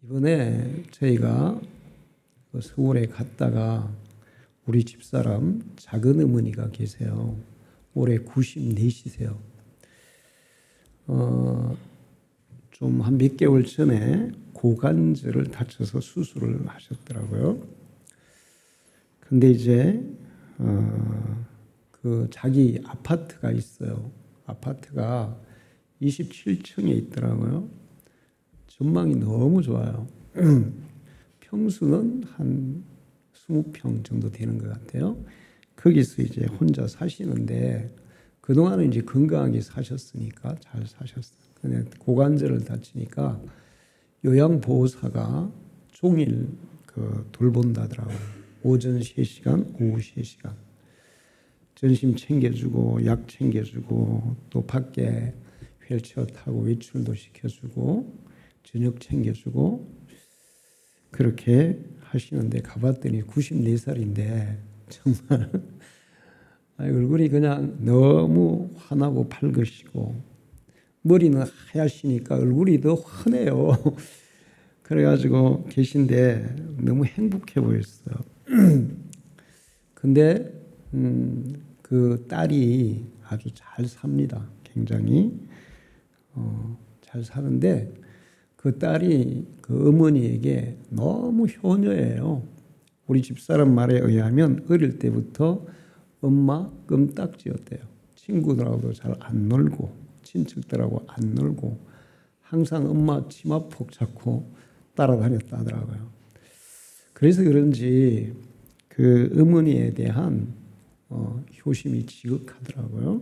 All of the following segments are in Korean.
이번에 저희가 서울에 갔다가 우리 집사람 작은 어머니가 계세요. 올해 94시세요. 좀 한 몇 개월 전에 고관절을 다쳐서 수술을 하셨더라고요. 근데 이제 그 자기 아파트가 있어요. 아파트가 27층에 있더라고요. 전망이 너무 좋아요. 평수는 한 20평 정도 되는 것 같아요. 거기서 이제 혼자 사시는데 그동안은 이제 건강하게 사셨으니까 잘 사셨어요. 근데 고관절을 다치니까 요양보호사가 종일 돌본다더라고요. 오전 3시간, 오후 3시간. 점심 챙겨주고, 약 챙겨주고, 또 밖에 휠체어 타고 외출도 시켜주고, 저녁 챙겨주고, 그렇게 하시는데 가봤더니 94살인데 정말 얼굴이 그냥 너무 환하고 밝으시고 머리는 하얗시니까 얼굴이 더 환해요. 그래가지고 계신데 너무 행복해 보였어요. 근데 그 딸이 아주 잘 삽니다. 굉장히 잘 사는데 그 딸이 그 어머니에게 너무 효녀예요. 우리 집사람 말에 의하면 어릴 때부터 엄마 껌딱지였대요. 친구들하고도 잘 안 놀고 친척들하고 안 놀고 항상 엄마 치마폭 잡고 따라다녔다 하더라고요. 그래서 그런지 그 어머니에 대한 효심이 지극하더라고요.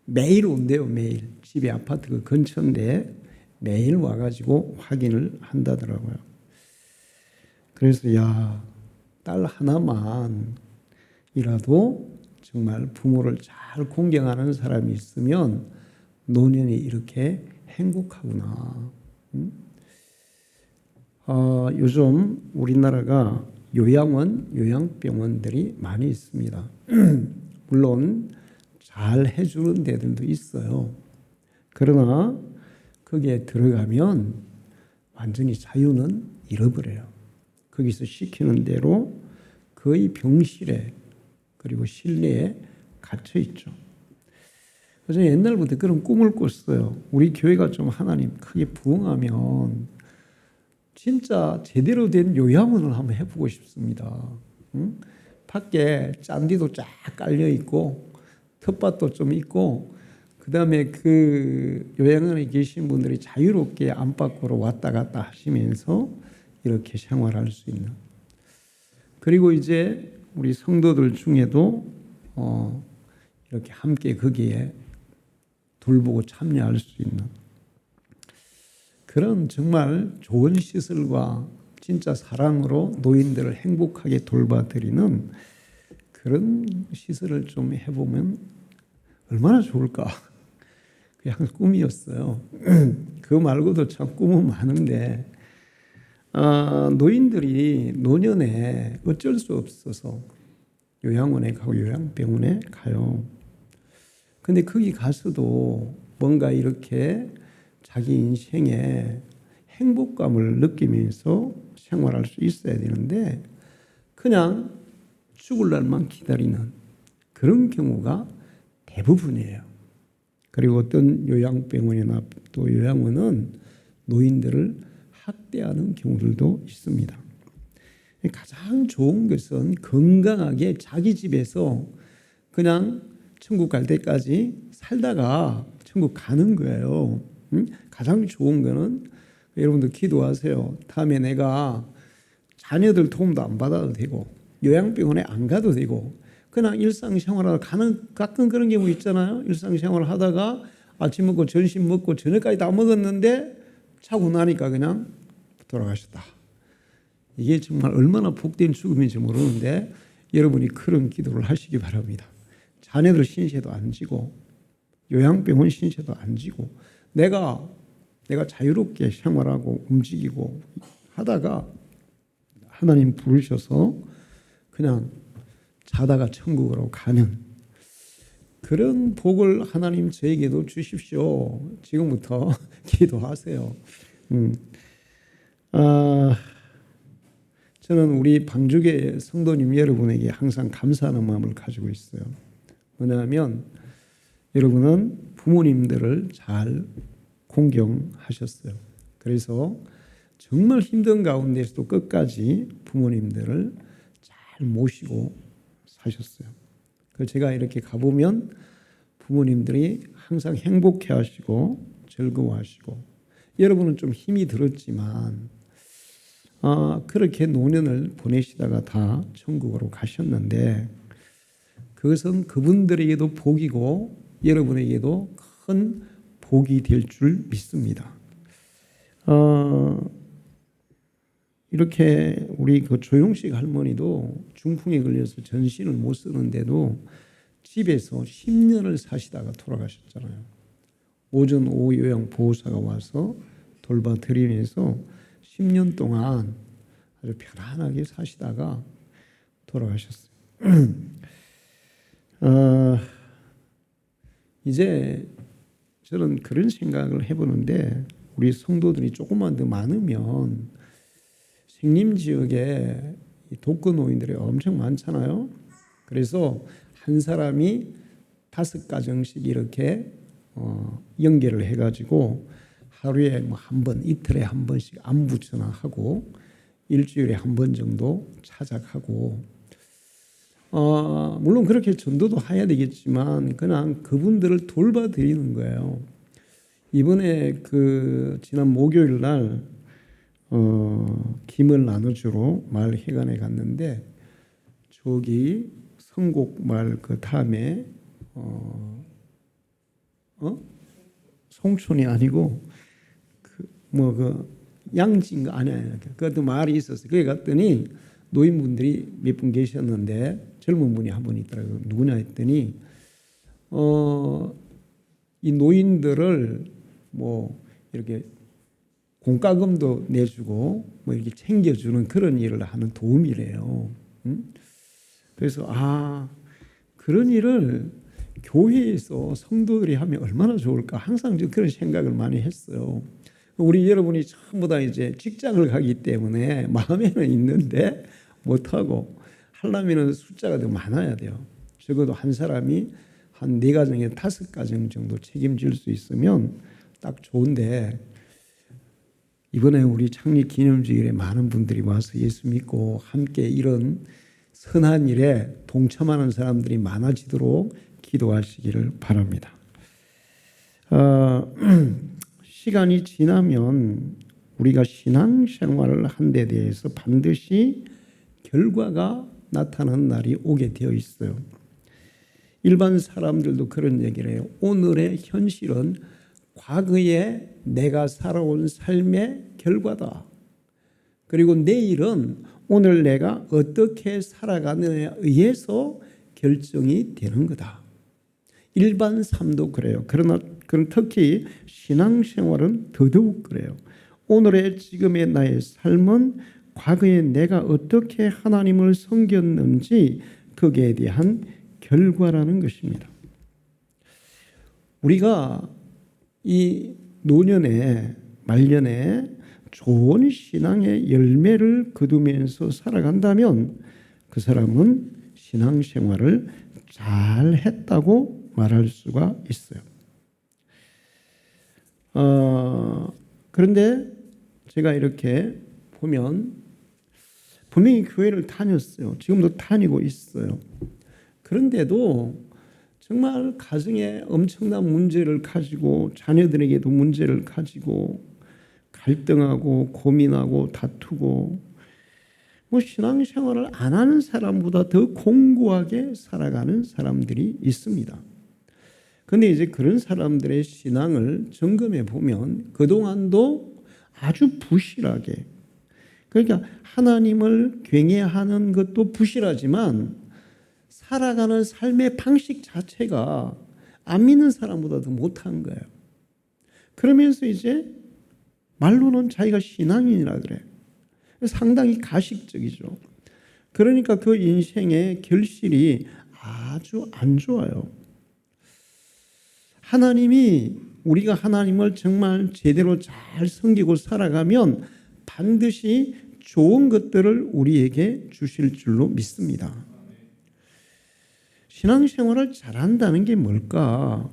매일 온대요. 매일. 집에 아파트가 근처인데 매일 와가지고 확인을 한다더라고요. 그래서 딸 하나만이라도 정말 부모를 잘 공경하는 사람이 있으면 노년이 이렇게 행복하구나. 요즘 우리나라가 요양원, 요양병원들이 많이 있습니다. 물론 잘 해주는 데들도 있어요. 그러나 거기에 들어가면 완전히 자유는 잃어버려요. 거기서 시키는 대로 거의 병실에 그리고 실내에 갇혀 있죠. 그래서 옛날부터 그런 꿈을 꿨어요. 우리 교회가 좀 하나님 크게 부흥하면 진짜 제대로 된 요양원을 한번 해보고 싶습니다. 응? 밖에 잔디도 쫙 깔려 있고 텃밭도 좀 있고 그 다음에 그 요양원에 계신 분들이 자유롭게 안팎으로 왔다 갔다 하시면서 이렇게 생활할 수 있는. 그리고 이제 우리 성도들 중에도 이렇게 함께 거기에 돌보고 참여할 수 있는 그런 정말 좋은 시설과 진짜 사랑으로 노인들을 행복하게 돌봐드리는 그런 시설을 좀 해보면 얼마나 좋을까. 그냥 꿈이었어요. 그거 말고도 참 꿈은 많은데 노인들이 노년에 어쩔 수 없어서 요양원에 가고 요양병원에 가요. 근데 거기 가서도 뭔가 이렇게 자기 인생에 행복감을 느끼면서 생활할 수 있어야 되는데 그냥 죽을 날만 기다리는 그런 경우가 대부분이에요. 그리고 어떤 요양병원이나 또 요양원은 노인들을 학대하는 경우들도 있습니다. 가장 좋은 것은 건강하게 자기 집에서 그냥 천국 갈 때까지 살다가 천국 가는 거예요. 가장 좋은 거는 여러분들 기도하세요. 다음에 내가 자녀들 도움도 안 받아도 되고 요양병원에 안 가도 되고 그냥 일상생활을 가끔 그런 경우 있잖아요. 일상생활을 하다가 아침 먹고 점심 먹고 저녁까지 다 먹었는데 자고 나니까 그냥 돌아가셨다. 이게 정말 얼마나 복된 죽음인지 모르는데 여러분이 그런 기도를 하시기 바랍니다. 자녀들 신세도 안 지고 요양병원 신세도 안 지고 내가 자유롭게 생활하고 움직이고 하다가 하나님 부르셔서 그냥 자다가 천국으로 가는 그런 복을 하나님 저에게도 주십시오. 지금부터 기도하세요. 아, 저는 우리 방주계 성도님 여러분에게 항상 감사하는 마음을 가지고 있어요. 왜냐하면 여러분은 부모님들을 잘 공경하셨어요. 그래서 정말 힘든 가운데서도 끝까지 부모님들을 잘 모시고 사셨어요. 제가 이렇게 가보면 부모님들이 항상 행복해 하시고 즐거워하시고, 여러분은 좀 힘이 들었지만 그렇게 노년을 보내시다가 다 천국으로 가셨는데, 그것은 그분들에게도 복이고 여러분에게도 큰 복이 될 줄 믿습니다. 이렇게 우리 그 조용식 할머니도 중풍에 걸려서 전신을 못 쓰는데도 집에서 10년을 사시다가 돌아가셨잖아요. 오전 오후 요양 보호사가 와서 돌봐드리면서 10년 동안 아주 편안하게 사시다가 돌아가셨어요. 이제 저는 그런 생각을 해보는데, 우리 성도들이 조금만 더 많으면 생림지역에 독거노인들이 엄청 많잖아요. 그래서 한 사람이 5가정씩 이렇게 연계를 해가지고 하루에 뭐 한 번, 이틀에 한 번씩 안부 전화하고 일주일에 한 번 정도 찾아가고, 물론 그렇게 전도도 해야 되겠지만 그냥 그분들을 돌봐드리는 거예요. 이번에 지난 목요일 날 김을 나눠주러 마을 회관에 갔는데, 저기 성곡 마을 그 다음에 송촌이 아니고 양진가 아니야. 그것도 마을이 있었어요. 거기 갔더니 노인분들이 몇 분 계셨는데 젊은 분이 한 분 있더라고요. 누구냐 했더니 이 노인들을 뭐 이렇게 공과금도 내주고 뭐 이렇게 챙겨주는 그런 일을 하는 도움이래요. 그래서 그런 일을 교회에서 성도들이 하면 얼마나 좋을까, 항상 그런 생각을 많이 했어요. 우리 여러분이 전부 다 이제 직장을 가기 때문에 마음에는 있는데 못하고, 하려면 숫자가 더 많아야 돼요. 적어도 한 사람이 한 4가정에 5가정 정도 책임질 수 있으면 딱 좋은데, 이번에 우리 창립 기념주일에 많은 분들이 와서 예수 믿고 함께 이런 선한 일에 동참하는 사람들이 많아지도록 기도하시기를 바랍니다. 시간이 지나면 우리가 신앙생활을 한 데 대해서 반드시 결과가 나타나는 날이 오게 되어 있어요. 일반 사람들도 그런 얘기를 해요. 오늘의 현실은 과거에 내가 살아온 삶의 결과다. 그리고 내일은 오늘 내가 어떻게 살아가느냐에 의해서 결정이 되는 거다. 일반 삶도 그래요. 그러나 특히 신앙생활은 더더욱 그래요. 오늘의 지금의 나의 삶은 과거에 내가 어떻게 하나님을 섬겼는지 거기에 대한 결과라는 것입니다. 우리가 이 노년에 말년에 좋은 신앙의 열매를 거두면서 살아간다면 그 사람은 신앙생활을 잘 했다고 말할 수가 있어요. 그런데 제가 이렇게 보면 분명히 교회를 다녔어요. 지금도 다니고 있어요. 그런데도 정말 가정에 엄청난 문제를 가지고, 자녀들에게도 문제를 가지고 갈등하고 고민하고 다투고, 신앙생활을 안 하는 사람보다 더 공고하게 살아가는 사람들이 있습니다. 그런데 이제 그런 사람들의 신앙을 점검해 보면 그동안도 아주 부실하게, 그러니까 하나님을 경외하는 것도 부실하지만 살아가는 삶의 방식 자체가 안 믿는 사람보다 더 못한 거예요. 그러면서 이제 말로는 자기가 신앙인이라 그래. 상당히 가식적이죠. 그러니까 그 인생의 결실이 아주 안 좋아요. 우리가 하나님을 정말 제대로 잘 섬기고 살아가면 반드시 좋은 것들을 우리에게 주실 줄로 믿습니다. 신앙생활을 잘한다는 게 뭘까?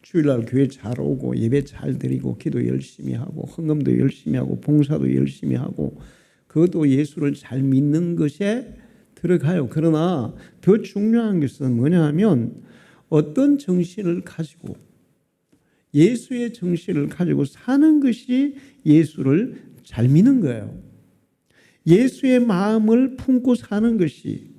주일날 교회 잘 오고 예배 잘 드리고 기도 열심히 하고 헌금도 열심히 하고 봉사도 열심히 하고 그것도 예수를 잘 믿는 것에 들어가요. 그러나 더 중요한 것은 뭐냐 하면 어떤 정신을 가지고 예수의 정신을 가지고 사는 것이 예수를 잘 믿는 거예요. 예수의 마음을 품고 사는 것이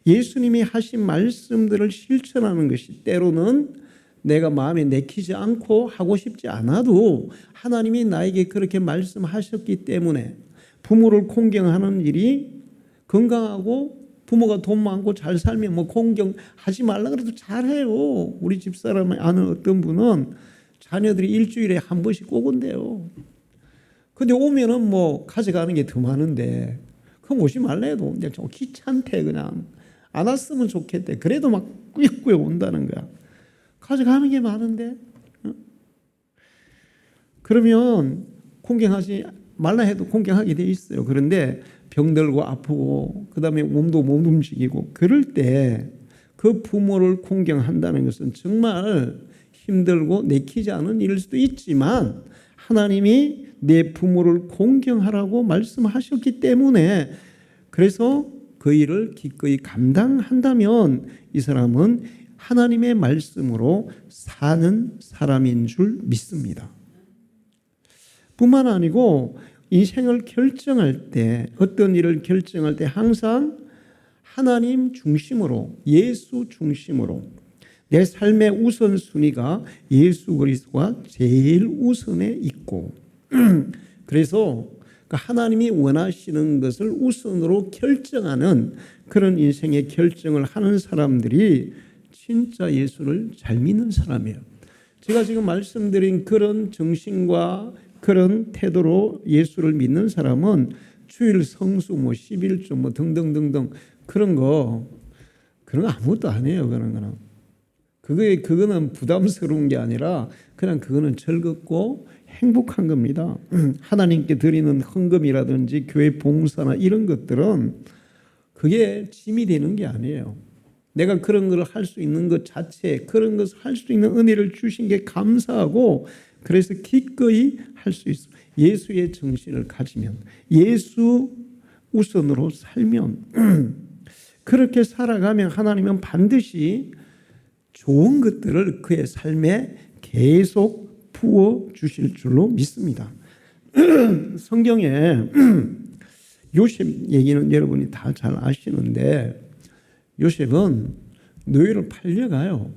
예수님이 하신 말씀들을 실천하는 것이 때로는 내가 마음에 내키지 않고 하고 싶지 않아도 하나님이 나에게 그렇게 말씀하셨기 때문에 부모를 공경하는 일이 건강하고 부모가 돈 많고 잘 살면 뭐 공경하지 말라 그래도 잘해요. 우리 집사람 아는 어떤 분은 자녀들이 일주일에 한 번씩 꼭 온대요. 근데 오면은 뭐 가져가는 게 더 많은데 그럼 오지 말라 해도 그냥 좀 귀찮대. 그냥 안 왔으면 좋겠대. 그래도 막 꾸역꾸역 온다는 거야. 가져가는 게 많은데 그러면 공경하지 말라 해도 공경하게 돼 있어요. 그런데 병들고 아프고 그다음에 몸도 못 움직이고 그럴 때 그 부모를 공경한다는 것은 정말 힘들고 내키지 않은 일일 수도 있지만 하나님이 내 부모를 공경하라고 말씀하셨기 때문에 그래서 그 일을 기꺼이 감당한다면 이 사람은 하나님의 말씀으로 사는 사람인 줄 믿습니다. 뿐만 아니고 인생을 결정할 때 어떤 일을 결정할 때 항상 하나님 중심으로 예수 중심으로 내 삶의 우선순위가 예수 그리스도가 제일 우선에 있고 그래서 하나님이 원하시는 것을 우선으로 결정하는 그런 인생의 결정을 하는 사람들이 진짜 예수를 잘 믿는 사람이에요. 제가 지금 말씀드린 그런 정신과 그런 태도로 예수를 믿는 사람은 주일 성수 뭐 11조 뭐 등등등등 그런 거 아무것도 안 해요. 그런 거는. 그거는 부담스러운 게 아니라 그냥 그거는 즐겁고 행복한 겁니다. 하나님께 드리는 헌금이라든지 교회 봉사나 이런 것들은 그게 짐이 되는 게 아니에요. 내가 그런 걸 할 수 있는 것 자체, 그런 것을 할 수 있는 은혜를 주신 게 감사하고 그래서 기꺼이 할 수 있어. 예수의 정신을 가지면, 예수 우선으로 살면, 그렇게 살아가면 하나님은 반드시 좋은 것들을 그의 삶에 계속 부어 주실 줄로 믿습니다. 성경에 요셉 얘기는 여러분이 다 잘 아시는데 요셉은 노예로 팔려가요.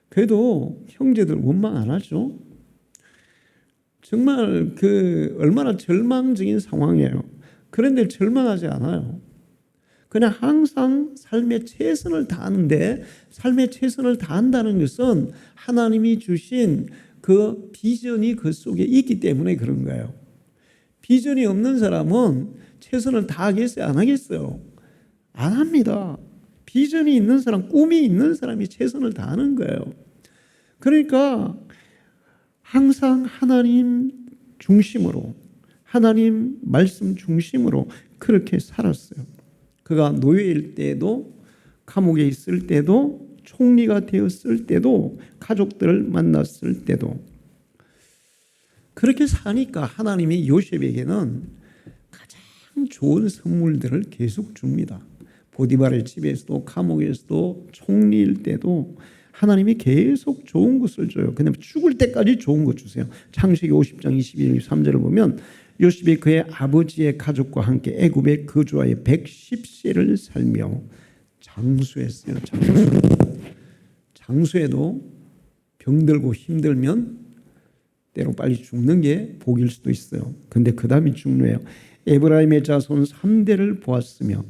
그래도 형제들 원망 안 하죠. 정말 얼마나 절망적인 상황이에요. 그런데 절망하지 않아요. 그냥 항상 삶에 최선을 다하는데 삶에 최선을 다한다는 것은 하나님이 주신 그 비전이 그 속에 있기 때문에 그런 거예요. 비전이 없는 사람은 최선을 다하겠어요? 안 하겠어요? 안 합니다. 비전이 있는 사람, 꿈이 있는 사람이 최선을 다하는 거예요. 그러니까 항상 하나님 중심으로 하나님 말씀 중심으로 그렇게 살았어요. 그가 노예일 때도 감옥에 있을 때도 총리가 되었을 때도 가족들을 만났을 때도 그렇게 사니까 하나님이 요셉에게는 가장 좋은 선물들을 계속 줍니다. 보디발의 집에서도 감옥에서도 총리일 때도 하나님이 계속 좋은 것을 줘요. 그냥 죽을 때까지 좋은 것 주세요. 창세기 50장 22절 23절을 보면 요셉이 그의 아버지의 가족과 함께 애굽에 거주하여 110세를 살며 장수했어요. 장수해도 병들고 힘들면 때로 빨리 죽는 게 복일 수도 있어요. 근데 그 다음이 중요해요. 에브라임의 자손 3대를 보았으며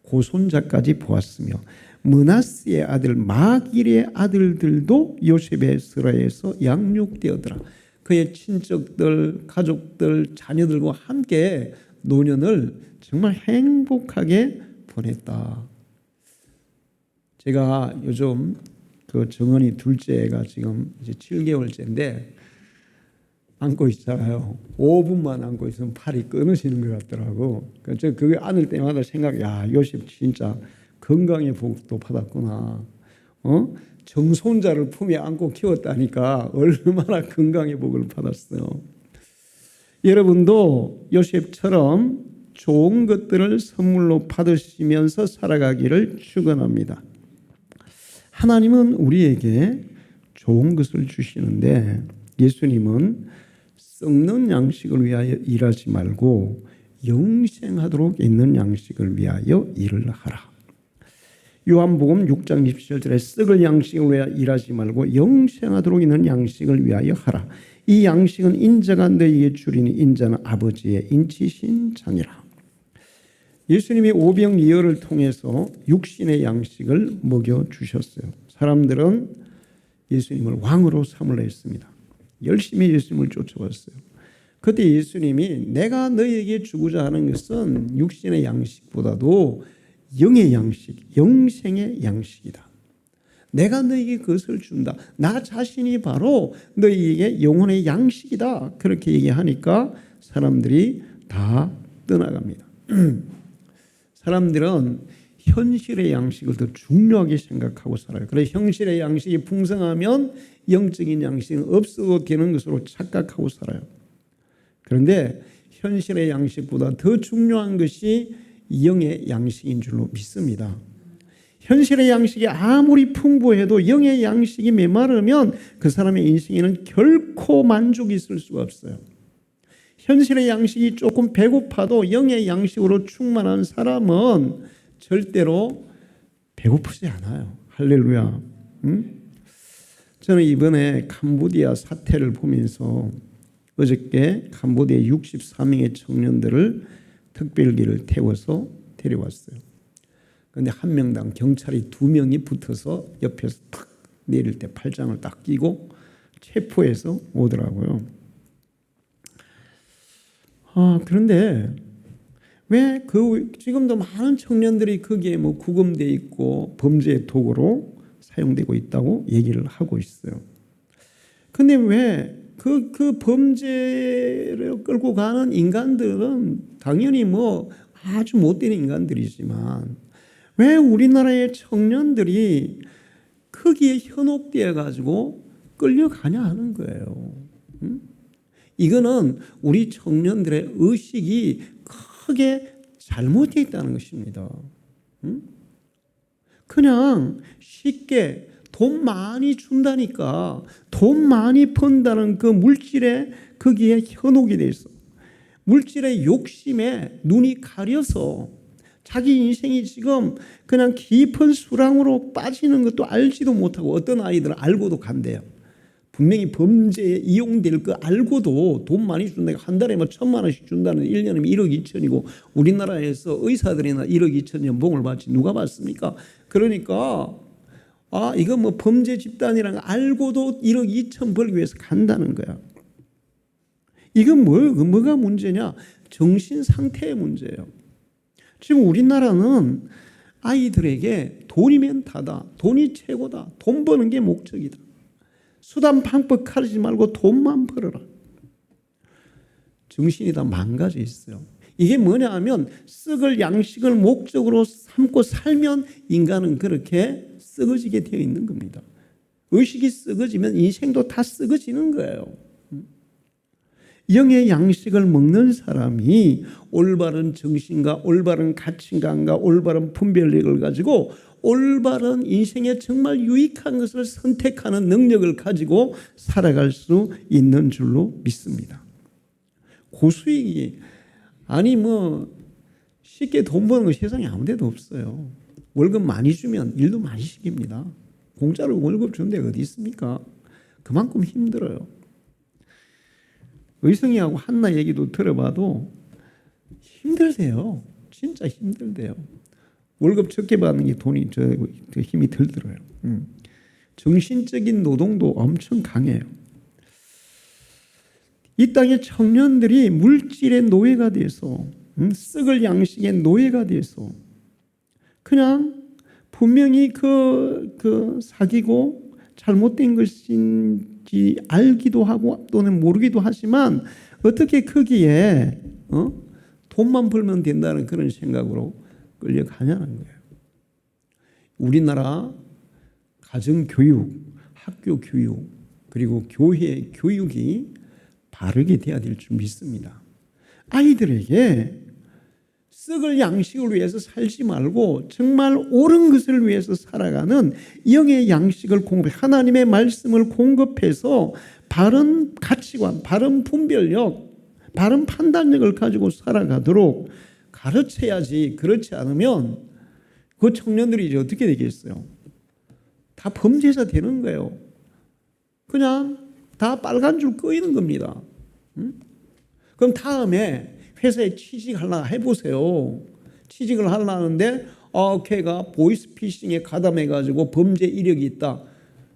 고손자까지 보았으며 므낫세의 아들 마길의 아들들도 요셉의 스라에서 양육되었더라. 그의 친척들, 가족들, 자녀들과 함께 노년을 정말 행복하게 보냈다. 제가 요즘 그 정은이 둘째가 지금 이제 7개월째인데 안고 있잖아요. 5분만 안고 있으면 팔이 끊어지는 것 같더라고. 그래서 그거 안을 때마다 야, 요셉 진짜 건강의 복도 받았구나. 정손자를 품에 안고 키웠다니까 얼마나 건강의 복을 받았어요. 여러분도 요셉처럼 좋은 것들을 선물로 받으시면서 살아가기를 축원합니다. 하나님은 우리에게 좋은 것을 주시는데 예수님은 썩는 양식을 위하여 일하지 말고 영생하도록 있는 양식을 위하여 일을 하라. 요한복음 6장 27절에 썩을 양식을 위하여 일하지 말고 영생하도록 있는 양식을 위하여 하라. 이 양식은 인자가 너희에게 주리니 인자는 아버지의 인치신 자니라. 예수님이 오병이어를 통해서 육신의 양식을 먹여주셨어요. 사람들은 예수님을 왕으로 삼으려 했습니다. 열심히 예수님을 쫓아왔어요. 그때 예수님이 내가 너희에게 주고자 하는 것은 육신의 양식보다도 영의 양식, 영생의 양식이다. 내가 너희에게 그것을 준다. 나 자신이 바로 너희에게 영혼의 양식이다. 그렇게 얘기하니까 사람들이 다 떠나갑니다. 사람들은 현실의 양식을 더 중요하게 생각하고 살아요. 그래서 현실의 양식이 풍성하면 영적인 양식은 없어도 되는 것으로 착각하고 살아요. 그런데 현실의 양식보다 더 중요한 것이 영의 양식인 줄로 믿습니다. 현실의 양식이 아무리 풍부해도 영의 양식이 메마르면 그 사람의 인생에는 결코 만족이 있을 수가 없어요. 현실의 양식이 조금 배고파도 영의 양식으로 충만한 사람은 절대로 배고프지 않아요. 할렐루야. 저는 이번에 캄보디아 사태를 보면서 어저께 캄보디아 64명의 청년들을 특별기를 태워서 데려왔어요. 그런데 한 명당 경찰이 2명이 붙어서 옆에서 탁 내릴 때 팔짱을 딱 끼고 체포해서 오더라고요. 그런데 왜 지금도 많은 청년들이 거기에 구금되어 있고 범죄의 도구로 사용되고 있다고 얘기를 하고 있어요. 근데 왜 그 범죄를 끌고 가는 인간들은 당연히 아주 못된 인간들이지만 왜 우리나라의 청년들이 거기에 현혹되어 가지고 끌려가냐 하는 거예요. 이거는 우리 청년들의 의식이 크게 잘못되어 있다는 것입니다. 그냥 쉽게 돈 많이 준다니까 돈 많이 번다는 그 물질에 거기에 현혹이 돼 있어. 물질의 욕심에 눈이 가려서 자기 인생이 지금 그냥 깊은 수렁으로 빠지는 것도 알지도 못하고 어떤 아이들은 알고도 간대요. 분명히 범죄에 이용될 거 알고도 돈 많이 준다니까 한 달에 1,000만 원씩 준다는 1년이면 1억 2천이고 우리나라에서 의사들이나 1억 2천 연봉을 받지 누가 받습니까? 그러니까 이거 범죄 집단이라는 거 알고도 1억 2천 벌기 위해서 간다는 거야. 이건 뭐가 문제냐? 정신 상태의 문제예요. 지금 우리나라는 아이들에게 돈이면 다다. 돈이 최고다. 돈 버는 게 목적이다. 수단 방법 가르치지 말고 돈만 벌어라. 정신이 다 망가져 있어요. 이게 뭐냐 하면 썩을 양식을 목적으로 삼고 살면 인간은 그렇게 썩어지게 되어 있는 겁니다. 의식이 썩어지면 인생도 다 썩어지는 거예요. 영의 양식을 먹는 사람이 올바른 정신과 올바른 가치관과 올바른 분별력을 가지고 올바른 인생에 정말 유익한 것을 선택하는 능력을 가지고 살아갈 수 있는 줄로 믿습니다. 고수익이 쉽게 돈 버는 거 세상에 아무 데도 없어요. 월급 많이 주면 일도 많이 시킵니다. 공짜로 월급 주는 데가 어디 있습니까? 그만큼 힘들어요. 의성이하고 한나 얘기도 들어봐도 힘들대요. 진짜 힘들대요. 월급 적게 받는 게 돈이 저 힘이 덜 들어요. 정신적인 노동도 엄청 강해요. 이 땅의 청년들이 물질의 노예가 돼서 썩을 양식의 노예가 돼서 그냥 분명히 사기고 잘못된 것인 뭔지 알기도 하고 또는 모르기도 하지만 어떻게 거기에 돈만 벌면 된다는 그런 생각으로 끌려가냐는 거예요. 우리나라 가정교육, 학교 교육 그리고 교회 교육이 바르게 돼야 될 줄 믿습니다. 아이들에게 썩을 양식을 위해서 살지 말고 정말 옳은 것을 위해서 살아가는 영의 양식을 공급해 하나님의 말씀을 공급해서 바른 가치관, 바른 분별력, 바른 판단력을 가지고 살아가도록 가르쳐야지. 그렇지 않으면 그 청년들이 이제 어떻게 되겠어요? 다 범죄자 되는 거예요. 그냥 다 빨간 줄 끄이는 겁니다. 그럼 다음에 회사에 취직하려고 해보세요. 취직을 하려는데 걔가 보이스피싱에 가담해가지고 범죄 이력이 있다.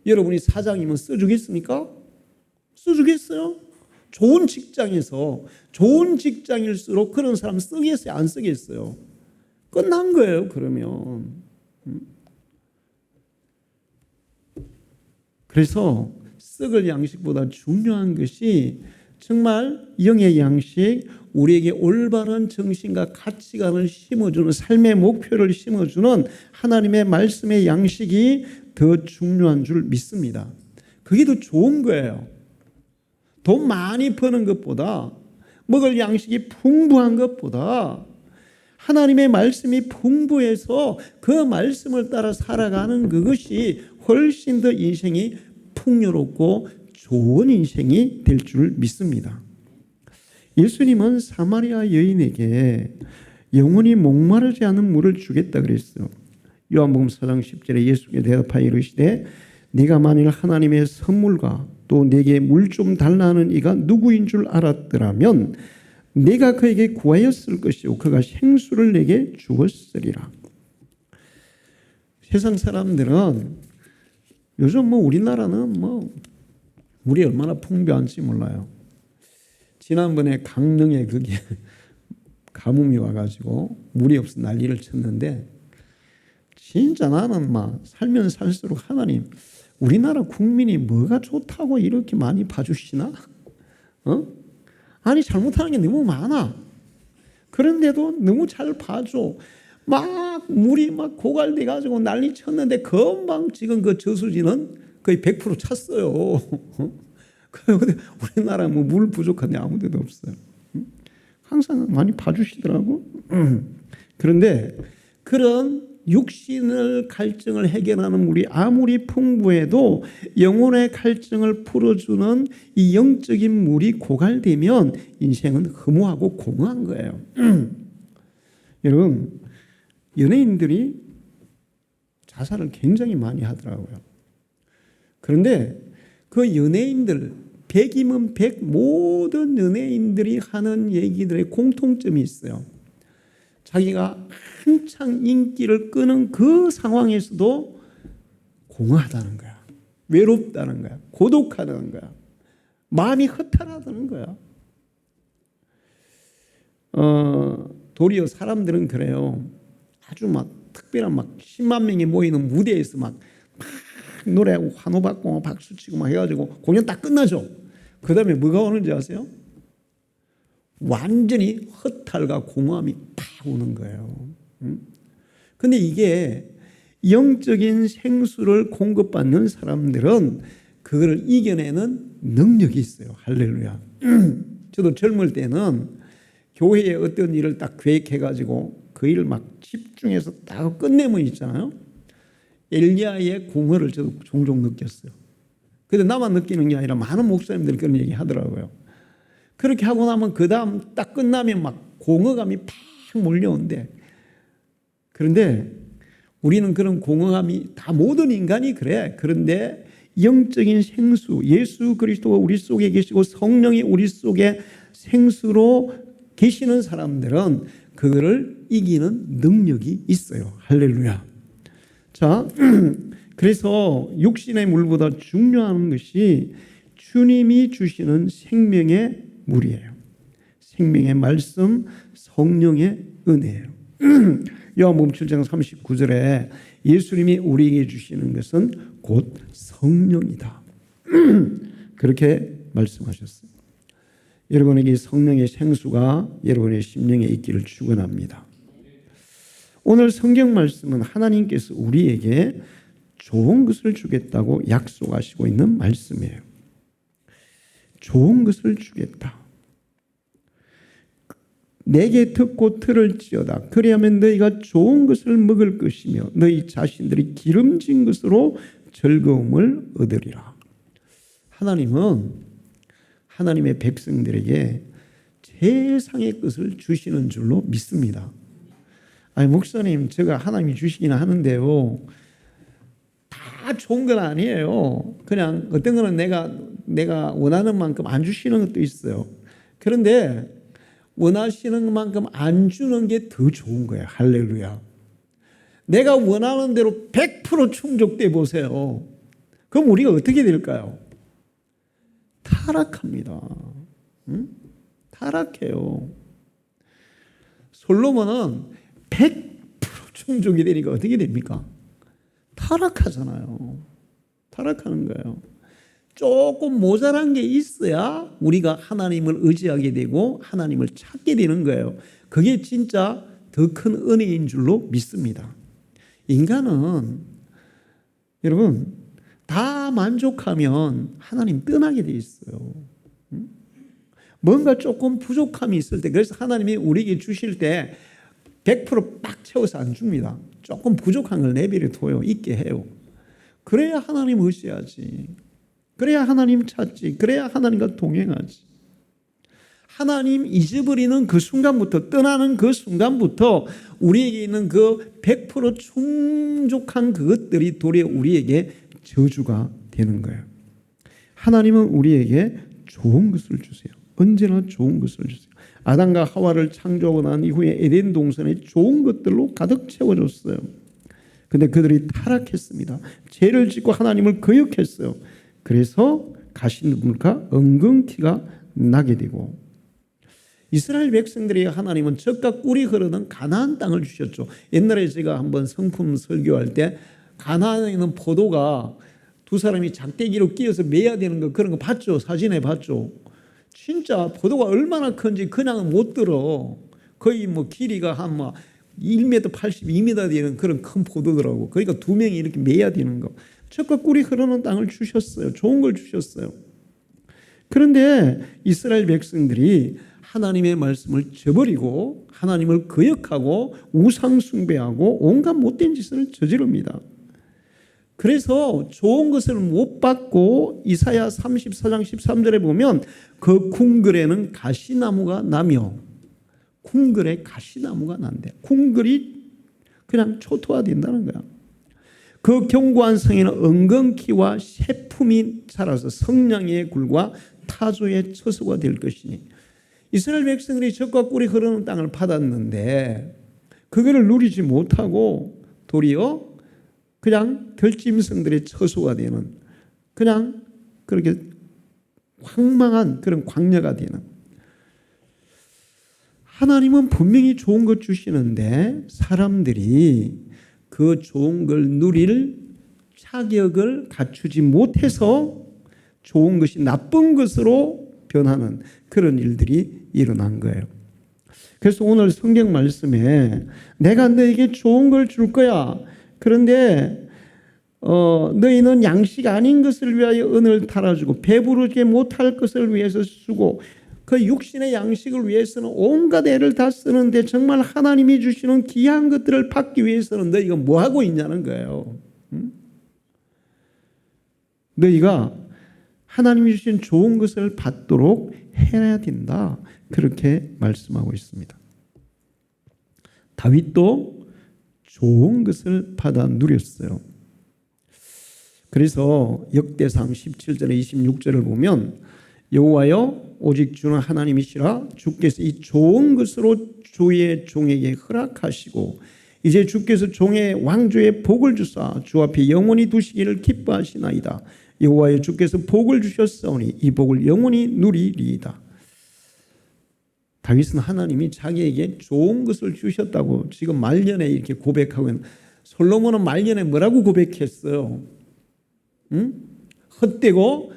여러분이 사장이면 써주겠습니까? 써주겠어요? 좋은 직장에서 좋은 직장일수록 그런 사람 쓰겠어요? 안 쓰겠어요? 끝난 거예요. 그러면. 그래서 썩을 양식보다 중요한 것이 정말 영의 양식, 우리에게 올바른 정신과 가치관을 심어주는 삶의 목표를 심어주는 하나님의 말씀의 양식이 더 중요한 줄 믿습니다. 그게 더 좋은 거예요. 돈 많이 버는 것보다 먹을 양식이 풍부한 것보다 하나님의 말씀이 풍부해서 그 말씀을 따라 살아가는 그것이 훨씬 더 인생이 풍요롭고 좋은 인생이 될 줄 믿습니다. 예수님은 사마리아 여인에게 영원히 목마르지 않은 물을 주겠다 그랬어요. 요한복음 4장 10절에 예수께 대답하여 이르시되 네가 만일 하나님의 선물과 또 내게 물 좀 달라는 이가 누구인 줄 알았더라면 내가 그에게 구하였을 것이요 그가 생수를 내게 주었으리라. 세상 사람들은 요즘 우리나라는 물이 얼마나 풍부한지 몰라요. 지난번에 강릉에 거기 가뭄이 와가지고 물이 없어 난리를 쳤는데 진짜 나는 살면 살수록 하나님 우리나라 국민이 뭐가 좋다고 이렇게 많이 봐주시나? 아니 잘못하는 게 너무 많아. 그런데도 너무 잘 봐줘. 물이 고갈돼 가지고 난리 쳤는데 금방 지금 그 저수지는 거의 100% 찼어요. 근데 우리나라 물 부족한데 아무 데도 없어요. 항상 많이 봐주시더라고. 그런데 그런 육신의 갈증을 해결하는 물이 아무리 풍부해도 영혼의 갈증을 풀어주는 이 영적인 물이 고갈되면 인생은 허무하고 공허한 거예요. 여러분, 연예인들이 자살을 굉장히 많이 하더라고요. 그런데 그 연예인들 100이면 100 모든 연예인들이 하는 얘기들의 공통점이 있어요. 자기가 한창 인기를 끄는 그 상황에서도 공허하다는 거야. 외롭다는 거야. 고독하다는 거야. 마음이 허탈하다는 거야. 도리어 사람들은 그래요. 아주 특별한 10만 명이 모이는 무대에서 막 노래하고 환호받고 박수치고 해가지고 공연 딱 끝나죠. 그 다음에 뭐가 오는지 아세요? 완전히 허탈과 공허함이 팍 오는 거예요. 근데 이게 영적인 생수를 공급받는 사람들은 그걸 이겨내는 능력이 있어요. 할렐루야. 저도 젊을 때는 교회에 어떤 일을 딱 계획해가지고 그 일을 집중해서 딱 끝내면 있잖아요. 엘리야의 공허를 저도 종종 느꼈어요. 근데 나만 느끼는 게 아니라 많은 목사님들이 그런 얘기 하더라고요. 그렇게 하고 나면 그 다음 딱 끝나면 공허감이 팍 몰려온대. 그런데 우리는 그런 공허감이 다 모든 인간이 그래. 그런데 영적인 생수, 예수 그리스도가 우리 속에 계시고 성령이 우리 속에 생수로 계시는 사람들은 그거를 이기는 능력이 있어요. 할렐루야. 자, 그래서 육신의 물보다 중요한 것이 주님이 주시는 생명의 물이에요. 생명의 말씀, 성령의 은혜예요. 요한복음 7장 39절에 예수님이 우리에게 주시는 것은 곧 성령이다. 그렇게 말씀하셨어요. 여러분에게 성령의 생수가 여러분의 심령에 있기를 축원합니다. 오늘 성경 말씀은 하나님께서 우리에게 좋은 것을 주겠다고 약속하시고 있는 말씀이에요. 좋은 것을 주겠다. 내게 듣고 들을지어다. 그리하면 너희가 좋은 것을 먹을 것이며 너희 자신들이 기름진 것으로 즐거움을 얻으리라. 하나님은 하나님의 백성들에게 세상의 것을 주시는 줄로 믿습니다. 아니 목사님, 제가 하나님이 주시기는 하는데요, 다 좋은 건 아니에요. 그냥 어떤 거는 내가 원하는 만큼 안 주시는 것도 있어요. 그런데 원하시는 만큼 안 주는 게 더 좋은 거예요. 할렐루야. 내가 원하는 대로 100% 충족돼 보세요. 그럼 우리가 어떻게 될까요? 타락합니다. 응? 타락해요. 솔로몬은 100% 충족이 되니까 어떻게 됩니까? 타락하잖아요. 타락하는 거예요. 조금 모자란 게 있어야 우리가 하나님을 의지하게 되고 하나님을 찾게 되는 거예요. 그게 진짜 더 큰 은혜인 줄로 믿습니다. 인간은 여러분 다 만족하면 하나님 떠나게 돼 있어요. 뭔가 조금 부족함이 있을 때, 그래서 하나님이 우리에게 주실 때 100%빡 채워서 안 줍니다. 조금 부족한 걸 내버려 둬요. 있게 해요. 그래야 하나님 의지하지. 그래야 하나님 찾지. 그래야 하나님과 동행하지. 하나님 잊어버리는 그 순간부터, 떠나는 그 순간부터 우리에게 있는 그 100% 충족한 그것들이 도리어 우리에게 저주가 되는 거예요. 하나님은 우리에게 좋은 것을 주세요. 언제나 좋은 것을 주세요. 아담과 하와를 창조하고 난 이후에 에덴 동산에 좋은 것들로 가득 채워줬어요. 근데 그들이 타락했습니다. 죄를 짓고 하나님을 거역했어요. 그래서 가시눈물과 엉겅퀴가 나게 되고, 이스라엘 백성들이 하나님은 젖과 꿀이 흐르는 가나안 땅을 주셨죠. 옛날에 제가 한번 성품 설교할 때 가나안에 있는 포도가 두 사람이 작대기로 끼어서 매야 되는 거, 그런 거 봤죠? 사진에 봤죠? 진짜 포도가 얼마나 큰지 그냥 못 들어. 거의 뭐 길이가 한 1m 82m 되는 그런 큰 포도더라고. 그러니까 두 명이 이렇게 매야 되는 거. 젖과 꿀이 흐르는 땅을 주셨어요. 좋은 걸 주셨어요. 그런데 이스라엘 백성들이 하나님의 말씀을 저버리고 하나님을 거역하고 우상 숭배하고 온갖 못된 짓을 저지릅니다. 그래서 좋은 것을 못 받고 이사야 34장 13절에 보면 그 궁궐에는 가시나무가 나며, 궁궐에 가시나무가 난대. 궁궐이 그냥 초토화된다는 거야. 그 견고한 성에는 엉겅퀴와 새품이 자라서 성냥의 굴과 타조의 처소가 될 것이니. 이스라엘 백성들이 젖과 꿀이 흐르는 땅을 받았는데 그거를 누리지 못하고 도리어 그냥 들짐승들의 처소가 되는, 그냥 그렇게 황망한 그런 광야가 되는. 하나님은 분명히 좋은 것 주시는데 사람들이 그 좋은 걸 누릴 자격을 갖추지 못해서 좋은 것이 나쁜 것으로 변하는 그런 일들이 일어난 거예요. 그래서 오늘 성경 말씀에 내가 너에게 좋은 걸 줄 거야. 그런데 너희는 양식 아닌 것을 위하여 은을 달아주고 배부르게 못할 것을 위해서 쓰고 그 육신의 양식을 위해서는 온갖 애를 다 쓰는데 정말 하나님이 주시는 귀한 것들을 받기 위해서는 너희가 뭐 하고 있냐는 거예요. 너희가 하나님이 주신 좋은 것을 받도록 해야 된다. 그렇게 말씀하고 있습니다. 다윗도 좋은 것을 받아 누렸어요. 그래서 역대상 17절에 26절을 보면 여호와여 오직 주는 하나님이시라 주께서 이 좋은 것으로 주의 종에게 허락하시고 이제 주께서 종의 왕조의 복을 주사 주 앞에 영원히 두시기를 기뻐하시나이다. 여호와여 주께서 복을 주셨사오니 이 복을 영원히 누리리이다. 다윗은 하나님이 자기에게 좋은 것을 주셨다고 지금 말년에 이렇게 고백하고 있는. 솔로몬은 말년에 뭐라고 고백했어요? 응? 헛되고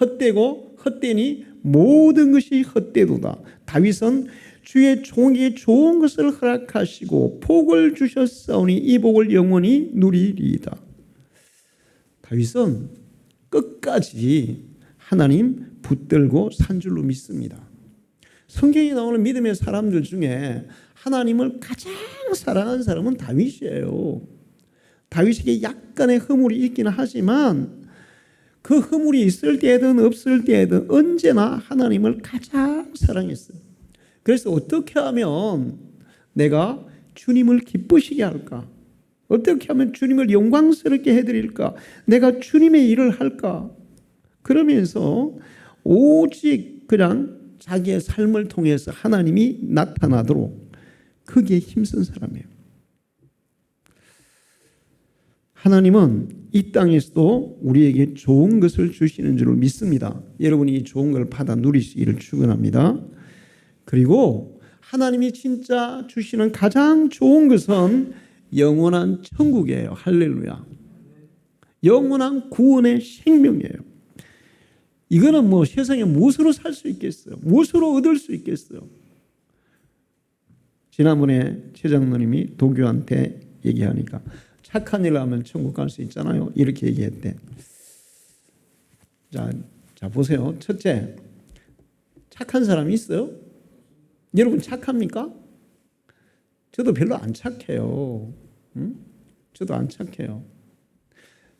헛되고 헛되니 모든 것이 헛되도다. 다윗은 주의 종에게 좋은 것을 허락하시고 복을 주셨사오니 이 복을 영원히 누리리이다. 다윗은 끝까지 하나님 붙들고 산 줄로 믿습니다. 성경에 나오는 믿음의 사람들 중에 하나님을 가장 사랑한 사람은 다윗이에요. 다윗에게 약간의 허물이 있기는 하지만 그 허물이 있을 때든 없을 때든 언제나 하나님을 가장 사랑했어요. 그래서 어떻게 하면 내가 주님을 기쁘시게 할까? 어떻게 하면 주님을 영광스럽게 해드릴까? 내가 주님의 일을 할까? 그러면서 오직 그냥 자기의 삶을 통해서 하나님이 나타나도록 거기에 힘쓴 사람이에요. 하나님은 이 땅에서도 우리에게 좋은 것을 주시는 줄 믿습니다. 여러분이 이 좋은 걸 받아 누리시기를 축원합니다. 그리고 하나님이 진짜 주시는 가장 좋은 것은 영원한 천국이에요. 할렐루야. 영원한 구원의 생명이에요. 이거는 뭐 세상에 무엇으로 살 수 있겠어요? 무엇으로 얻을 수 있겠어요? 지난번에 최 장로님이 도교한테 얘기하니까 착한 일을 하면 천국 갈 수 있잖아요. 이렇게 얘기했대. 자 보세요. 첫째, 착한 사람이 있어요? 여러분 착합니까? 저도 별로 안 착해요. 저도 안 착해요.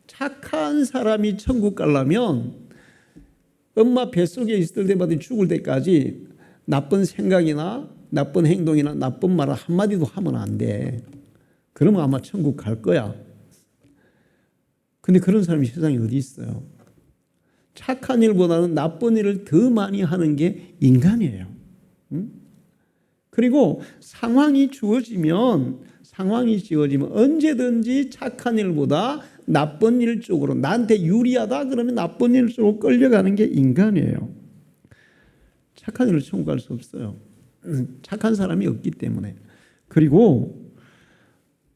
착한 사람이 천국 가려면 엄마 뱃속에 있을 때마다 죽을 때까지 나쁜 생각이나 나쁜 행동이나 나쁜 말을 한마디도 하면 안 돼. 그러면 아마 천국 갈 거야. 근데 그런 사람이 세상에 어디 있어요? 착한 일보다는 나쁜 일을 더 많이 하는 게 인간이에요. 그리고 상황이 주어지면 언제든지 착한 일보다 나쁜 일 쪽으로, 나한테 유리하다 그러면 나쁜 일 쪽으로 끌려가는 게 인간이에요. 착한 일로 천국 갈 수 없어요. 착한 사람이 없기 때문에. 그리고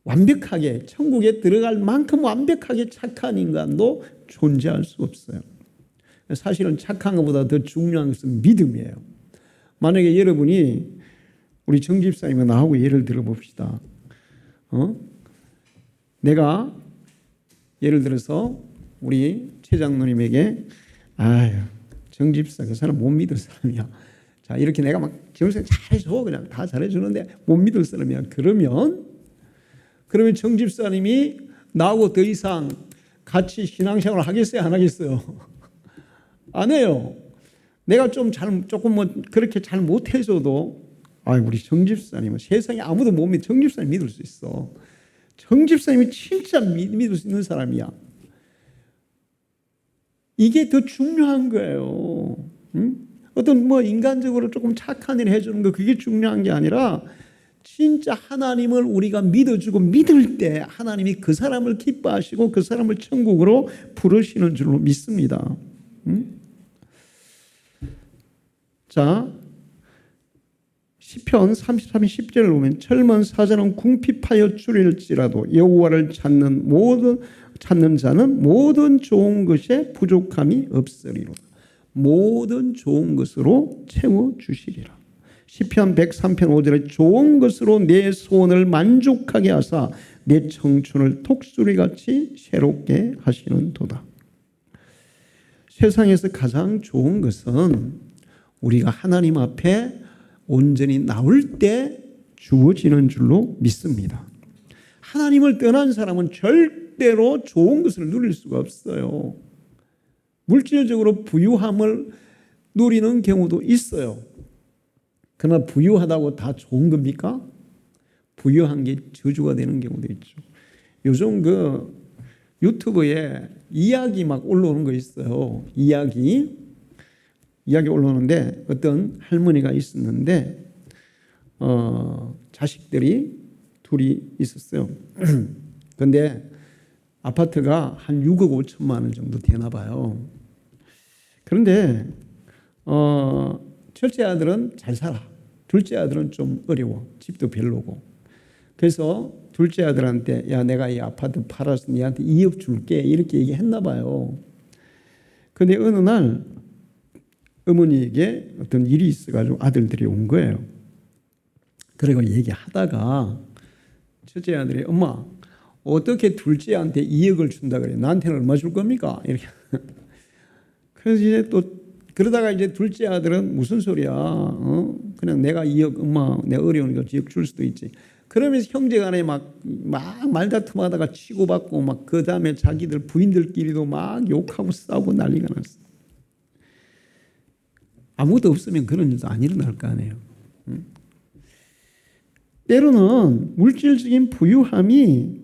완벽하게 천국에 들어갈 만큼 완벽하게 착한 인간도 존재할 수 없어요. 사실은 착한 것보다 더 중요한 것은 믿음이에요. 만약에 여러분이 우리 정 집사님과 나하고 예를 들어봅시다. 내가 예를 들어서 우리 최 장로님에게 정 집사 그 사람 못 믿을 사람이야. 자 이렇게 내가 막 정 집사 잘해줘 그냥 다 잘해주는데 못 믿을 사람이야. 그러면 정 집사님이 나하고 더 이상 같이 신앙생활을 하겠어요? 안 하겠어요? 안 해요. 내가 조금 뭐 그렇게 잘 못해줘도 우리 정 집사님은 세상에 아무도 못 믿어. 정 집사님 믿을 수 있어. 정 집사님이 진짜 믿을 수 있는 사람이야. 이게 더 중요한 거예요. 어떤 뭐 인간적으로 조금 착한 일을 해주는 거 그게 중요한 게 아니라 진짜 하나님을 우리가 믿어주고 믿을 때 하나님이 그 사람을 기뻐하시고 그 사람을 천국으로 부르시는 줄로 믿습니다. 자, 시편 33편 10절을 보면 젊은 사자는 궁핍하여 줄일지라도 여호와를 찾는 자는 모든 좋은 것에 부족함이 없으리로다. 모든 좋은 것으로 채워주시리라. 시편 103편 5절에 좋은 것으로 내 소원을 만족하게 하사 내 청춘을 독수리같이 새롭게 하시는 도다. 세상에서 가장 좋은 것은 우리가 하나님 앞에 온전히 나올 때 주어지는 줄로 믿습니다. 하나님을 떠난 사람은 절대로 좋은 것을 누릴 수가 없어요. 물질적으로 부유함을 누리는 경우도 있어요. 그러나 부유하다고 다 좋은 겁니까? 부유한 게 저주가 되는 경우도 있죠. 요즘 그 유튜브에 이야기 막 올라오는 거 있어요. 이야기 올라오는데 어떤 할머니가 있었는데 자식들이 둘이 있었어요. 그런데 아파트가 한 6억 5천만 원 정도 되나 봐요. 그런데 첫째 아들은 잘 살아. 둘째 아들은 좀 어려워. 집도 별로고. 그래서 둘째 아들한테 야 내가 이 아파트 팔아서 니한테 2억 줄게 이렇게 얘기했나 봐요. 근데 어느 날 어머니에게 어떤 일이 있어가지고 아들들이 온 거예요. 그리고 얘기하다가 첫째 아들이 엄마 어떻게 둘째한테 2억을 준다 그래? 나한테는 얼마 줄 겁니까? 이렇게. 그래서 이제 또 그러다가 이제 둘째 아들은 무슨 소리야? 그냥 내가 2억 엄마 내가 어려우니까 2억 줄 수도 있지. 그러면서 형제간에 막 말다툼하다가 치고받고 막 그 다음에 자기들 부인들끼리도 막 욕하고 싸우고 난리가 났어. 아무것도 없으면 그런 일도 안 일어날 거 아니에요. 때로는 물질적인 부유함이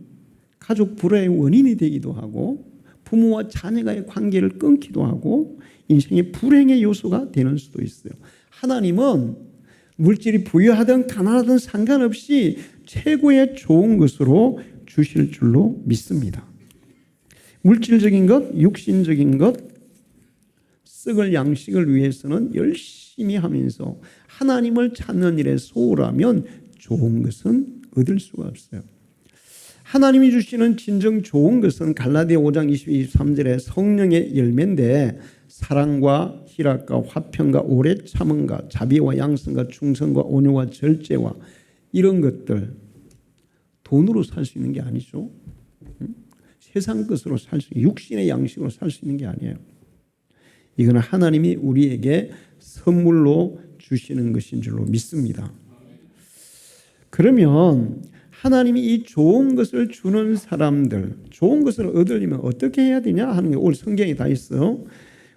가족 불화의 원인이 되기도 하고 부모와 자녀가의 관계를 끊기도 하고 인생의 불행의 요소가 되는 수도 있어요. 하나님은 물질이 부유하든 가난하든 상관없이 최고의 좋은 것으로 주실 줄로 믿습니다. 물질적인 것, 육신적인 것, 썩을 양식을 위해서는 열심히 하면서 하나님을 찾는 일에 소홀하면 좋은 것은 얻을 수가 없어요. 하나님이 주시는 진정 좋은 것은 갈라디아 5장 22, 23절에 성령의 열매인데 사랑과 희락과 화평과 오래 참음과 자비와 양성과 충성과 온유와 절제와 이런 것들 돈으로 살 수 있는 게 아니죠. 세상 것으로 살 수, 육신의 양식으로 살 수 있는 게 아니에요. 이거는 하나님이 우리에게 선물로 주시는 것인 줄로 믿습니다. 그러면 하나님이 이 좋은 것을 주는 사람들, 좋은 것을 얻으려면 어떻게 해야 되냐 하는 게 오늘 성경에 다 있어요.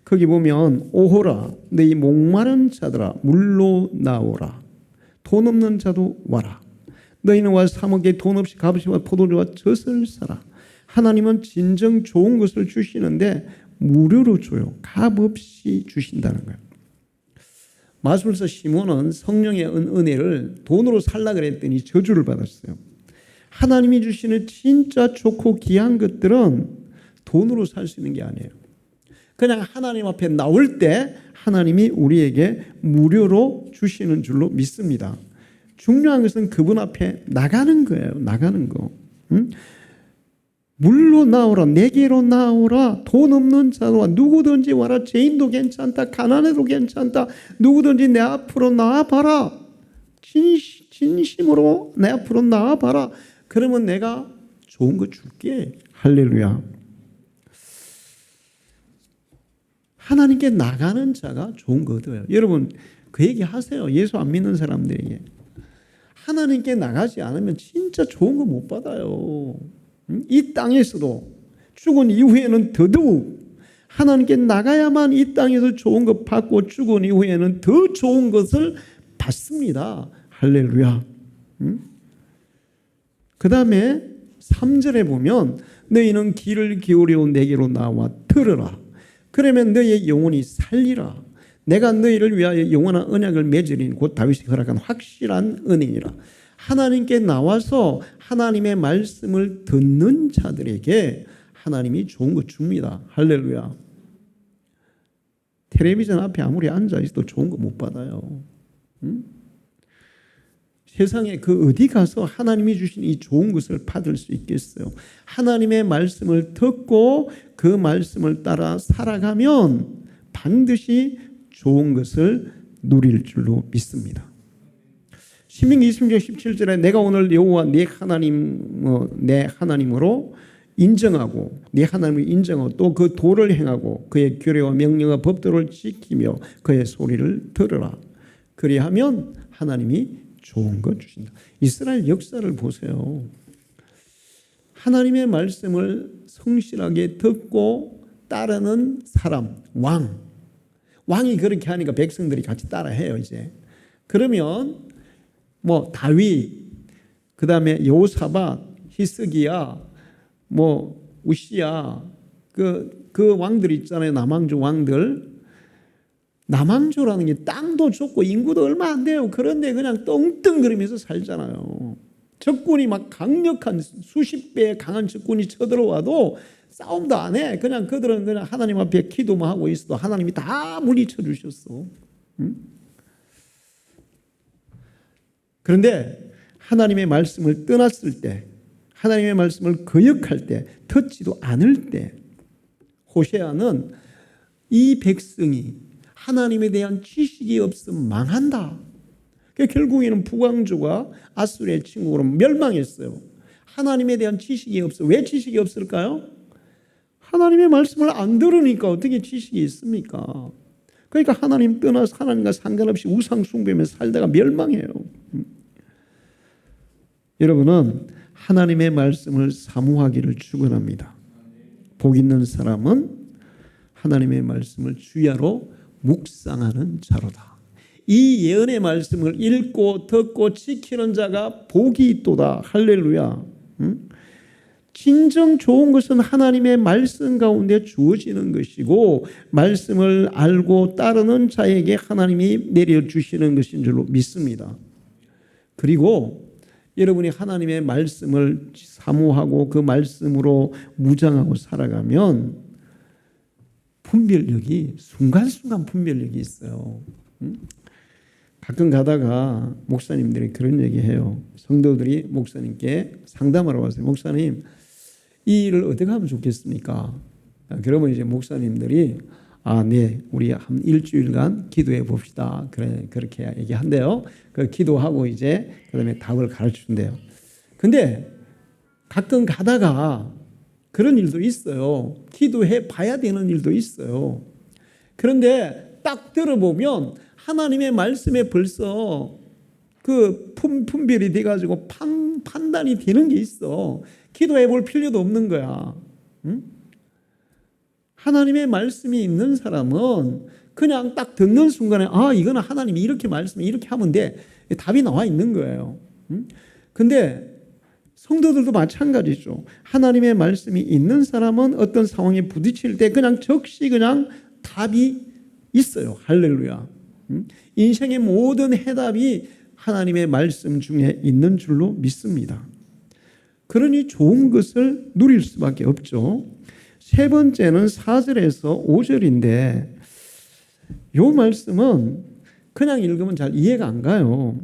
거기 보면 오호라 너희 목마른 자들아 물로 나오라 돈 없는 자도 와라 너희는 와서 사 먹게 돈 없이 값없이 포도주와 젖을 사라. 하나님은 진정 좋은 것을 주시는데 무료로 줘요. 값없이 주신다는 거예요. 마술사 시몬은 성령의 은혜를 돈으로 살라 그랬더니 저주를 받았어요. 하나님이 주시는 진짜 좋고 귀한 것들은 돈으로 살 수 있는 게 아니에요. 그냥 하나님 앞에 나올 때 하나님이 우리에게 무료로 주시는 줄로 믿습니다. 중요한 것은 그분 앞에 나가는 거예요. 나가는 거. 물로 나오라, 내게로 나오라, 돈 없는 자와 누구든지 와라, 죄인도 괜찮다, 가난해도 괜찮다, 누구든지 내 앞으로 나와봐라, 진심으로 내 앞으로 나와봐라. 그러면 내가 좋은 거 줄게. 할렐루야. 하나님께 나가는 자가 좋은 거 얻어요. 여러분 그 얘기 하세요. 예수 안 믿는 사람들에게. 하나님께 나가지 않으면 진짜 좋은 거 못 받아요. 이 땅에서도 죽은 이후에는 더더욱 하나님께 나가야만 이 땅에서 좋은 것 받고 죽은 이후에는 더 좋은 것을 받습니다. 할렐루야. 그 다음에 3절에 보면 너희는 귀를 기울여 내게로 나와 들으라. 그러면 너희의 영혼이 살리라. 내가 너희를 위하여 영원한 언약을 맺으리니 곧 다윗이 허락한 확실한 은혜니라. 하나님께 나와서 하나님의 말씀을 듣는 자들에게 하나님이 좋은 거 줍니다. 할렐루야. 텔레비전 앞에 아무리 앉아있어도 좋은 거 못 받아요. 세상에 그 어디 가서 하나님이 주신 이 좋은 것을 받을 수 있겠어요? 하나님의 말씀을 듣고 그 말씀을 따라 살아가면 반드시 좋은 것을 누릴 줄로 믿습니다. 신명기 20장 17절에 내가 오늘 여호와 네 하나님 내 하나님으로 인정하고 네 하나님을 인정하고 또 그 도를 행하고 그의 규례와 명령과 법도를 지키며 그의 소리를 들으라. 그리하면 하나님이 좋은 것 주신다. 이스라엘 역사를 보세요. 하나님의 말씀을 성실하게 듣고 따르는 사람, 왕이 그렇게 하니까 백성들이 같이 따라해요. 이제 그러면 뭐 다윗, 그 다음에 여호사밧, 히스기야, 뭐 우시야, 그 왕들 있잖아요. 남왕조 왕들. 남왕조라는 게 땅도 좁고 인구도 얼마 안 돼요. 그런데 그냥 떵떵거리면서 살잖아요. 적군이 막 강력한 수십 배의 강한 적군이 쳐들어와도 싸움도 안 해. 그냥 그들은 그냥 하나님 앞에 기도만 하고 있어도 하나님이 다 물리쳐 주셨어. 그런데 하나님의 말씀을 떠났을 때, 하나님의 말씀을 거역할 때, 듣지도 않을 때, 호세아는 이 백성이 하나님에 대한 지식이 없으면 망한다. 결국에는 북왕조가 아수르의 침공으로 멸망했어요. 하나님에 대한 지식이 없어. 왜 지식이 없을까요? 하나님의 말씀을 안 들으니까 어떻게 지식이 있습니까? 그러니까 하나님 떠나서 하나님과 상관없이 우상 숭배하며 살다가 멸망해요. 여러분은 하나님의 말씀을 사모하기를 축원합니다. 복 있는 사람은 하나님의 말씀을 주야로 묵상하는 자로다. 이 예언의 말씀을 읽고 듣고 지키는 자가 복이 있도다. 할렐루야. 진정 좋은 것은 하나님의 말씀 가운데 주어지는 것이고 말씀을 알고 따르는 자에게 하나님이 내려주시는 것인 줄로 믿습니다. 그리고 여러분이 하나님의 말씀을 사모하고 그 말씀으로 무장하고 살아가면 분별력이 순간순간 분별력이 있어요. 가끔 가다가 목사님들이 그런 얘기해요. 성도들이 목사님께 상담하러 왔어요. 목사님, 이 일을 어떻게 하면 좋겠습니까? 그러면 이제 목사님들이 네, 우리 한 일주일간 기도해 봅시다. 그렇게 얘기한대요. 그 기도하고 이제 그다음에 답을 가르쳐 준대요. 근데 가끔 가다가 그런 일도 있어요. 기도해 봐야 되는 일도 있어요. 그런데 딱 들어보면 하나님의 말씀에 벌써 그 분별이 돼가지고 판단이 되는 게 있어. 기도해 볼 필요도 없는 거야. 응? 하나님의 말씀이 있는 사람은 그냥 딱 듣는 순간에 이거는 하나님이 이렇게 말씀해 이렇게 하면 돼. 답이 나와 있는 거예요. 근데 성도들도 마찬가지죠. 하나님의 말씀이 있는 사람은 어떤 상황에 부딪힐 때 그냥 즉시 그냥 답이 있어요. 할렐루야. 인생의 모든 해답이 하나님의 말씀 중에 있는 줄로 믿습니다. 그러니 좋은 것을 누릴 수밖에 없죠. 세 번째는 4절에서 5절인데 이 말씀은 그냥 읽으면 잘 이해가 안 가요.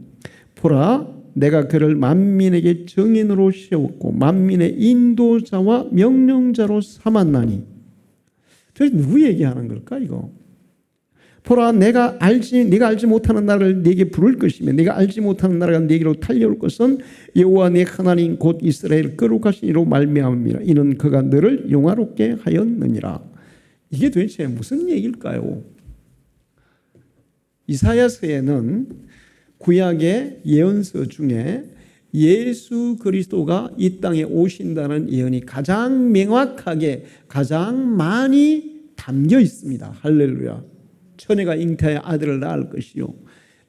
보라, 내가 그를 만민에게 정인으로 세웠고 만민의 인도자와 명령자로 삼았나니. 그래서 누구 얘기하는 걸까 이거? 보라, 네가 알지 못하는 나라를 네게 부를 것이며 네가 알지 못하는 나라가 네게로 달려올 것은 여호와 네 하나님 곧 이스라엘 거룩하신 이로 말미암음이라. 이는 그가 너를 영화롭게 하였느니라. 이게 도대체 무슨 얘기일까요? 이사야서에는 구약의 예언서 중에 예수 그리스도가 이 땅에 오신다는 예언이 가장 명확하게 가장 많이 담겨 있습니다. 할렐루야. 처녀가 잉태하여 아들을 낳을 것이요.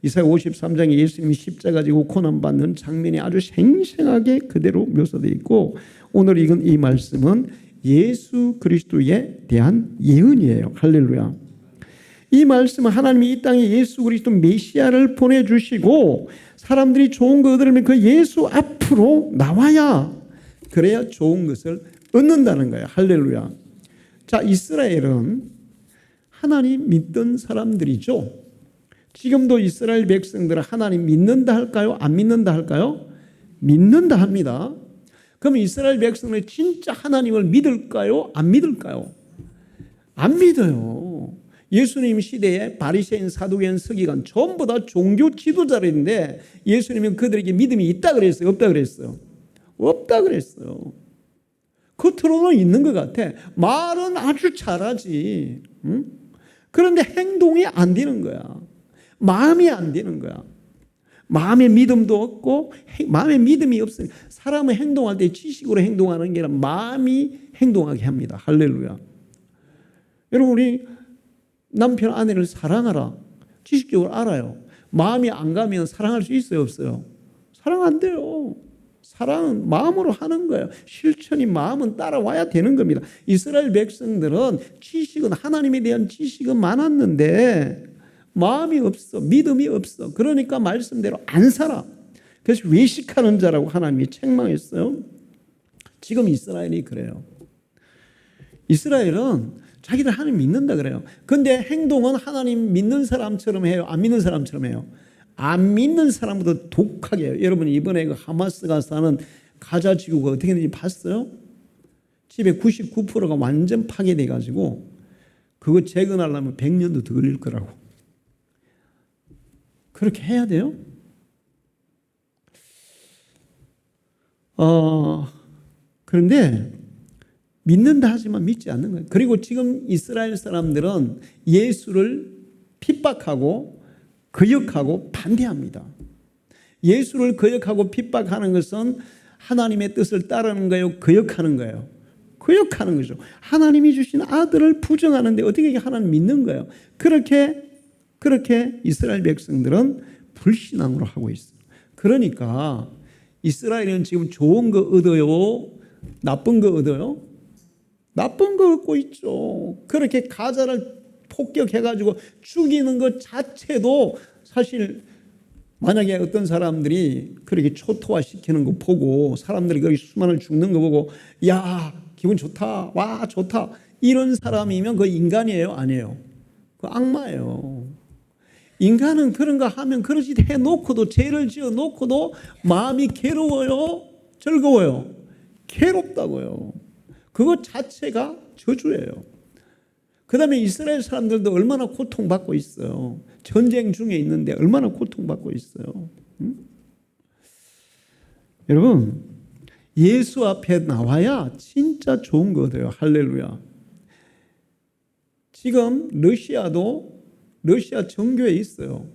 이사야 53장에 예수님이 십자가 지고 고난받는 장면이 아주 생생하게 그대로 묘사되어 있고 오늘 읽은 이 말씀은 예수 그리스도에 대한 예언이에요. 할렐루야. 이 말씀은 하나님이 이 땅에 예수 그리스도 메시아를 보내주시고 사람들이 좋은 거 얻으려면 그 예수 앞으로 나와야 그래야 좋은 것을 얻는다는 거예요. 할렐루야. 자, 이스라엘은 하나님 믿던 사람들이죠. 지금도 이스라엘 백성들은 하나님 믿는다 할까요? 안 믿는다 할까요? 믿는다 합니다. 그럼 이스라엘 백성은 진짜 하나님을 믿을까요? 안 믿을까요? 안 믿어요. 예수님 시대에 바리새인, 사두개인, 서기관 전부 다 종교 지도자인데 예수님은 그들에게 믿음이 있다 그랬어요? 없다 그랬어요? 없다 그랬어요. 겉으로는 있는 것 같아. 말은 아주 잘하지. 응? 그런데 행동이 안 되는 거야. 마음이 안 되는 거야. 마음의 믿음도 없고 마음의 믿음이 없으니 사람은 행동할 때 지식으로 행동하는 게 아니라 마음이 행동하게 합니다. 할렐루야. 여러분 우리 남편 아내를 사랑하라. 지식적으로 알아요. 마음이 안 가면 사랑할 수 있어요 없어요? 사랑 안 돼요. 사랑은 마음으로 하는 거예요. 실천이 마음은 따라와야 되는 겁니다. 이스라엘 백성들은 지식은 하나님에 대한 지식은 많았는데 마음이 없어. 믿음이 없어. 그러니까 말씀대로 안 살아. 그래서 외식하는 자라고 하나님이 책망했어요. 지금 이스라엘이 그래요. 이스라엘은 자기들 하나님 믿는다 그래요. 근데 행동은 하나님 믿는 사람처럼 해요? 안 믿는 사람처럼 해요? 안 믿는 사람보다 독하게 해요. 여러분 이번에 그 하마스가 사는 가자 지구가 어떻게 되는지 봤어요? 집에 99%가 완전 파괴돼 가지고 그거 재건하려면 100년도 더 걸릴 거라고. 그렇게 해야 돼요? 그런데 믿는다 하지만 믿지 않는 거예요. 그리고 지금 이스라엘 사람들은 예수를 핍박하고 거역하고 반대합니다. 예수를 거역하고 핍박하는 것은 하나님의 뜻을 따르는 거예요? 거역하는 거예요? 거역하는 거죠. 하나님이 주신 아들을 부정하는데 어떻게 하나님 믿는 거예요? 그렇게 이스라엘 백성들은 불신앙으로 하고 있어요. 그러니까 이스라엘은 지금 좋은 거 얻어요? 나쁜 거 얻어요? 나쁜 거 얻고 있죠. 그렇게 가자를 폭격해가지고 죽이는 것 자체도 사실 만약에 어떤 사람들이 그렇게 초토화시키는 거 보고 사람들이 거기 수많은 죽는 거 보고 야 기분 좋다 와 좋다 이런 사람이면 그 인간이에요 아니에요? 그 악마예요. 인간은 그런 거 하면 그런 짓 해놓고도 죄를 지어놓고도 마음이 괴로워요 즐거워요? 괴롭다고요. 그것 자체가 저주예요. 그 다음에 이스라엘 사람들도 얼마나 고통받고 있어요. 전쟁 중에 있는데 얼마나 고통받고 있어요. 여러분 예수 앞에 나와야 진짜 좋은 거 얻어요. 할렐루야. 지금 러시아 정교에 있어요.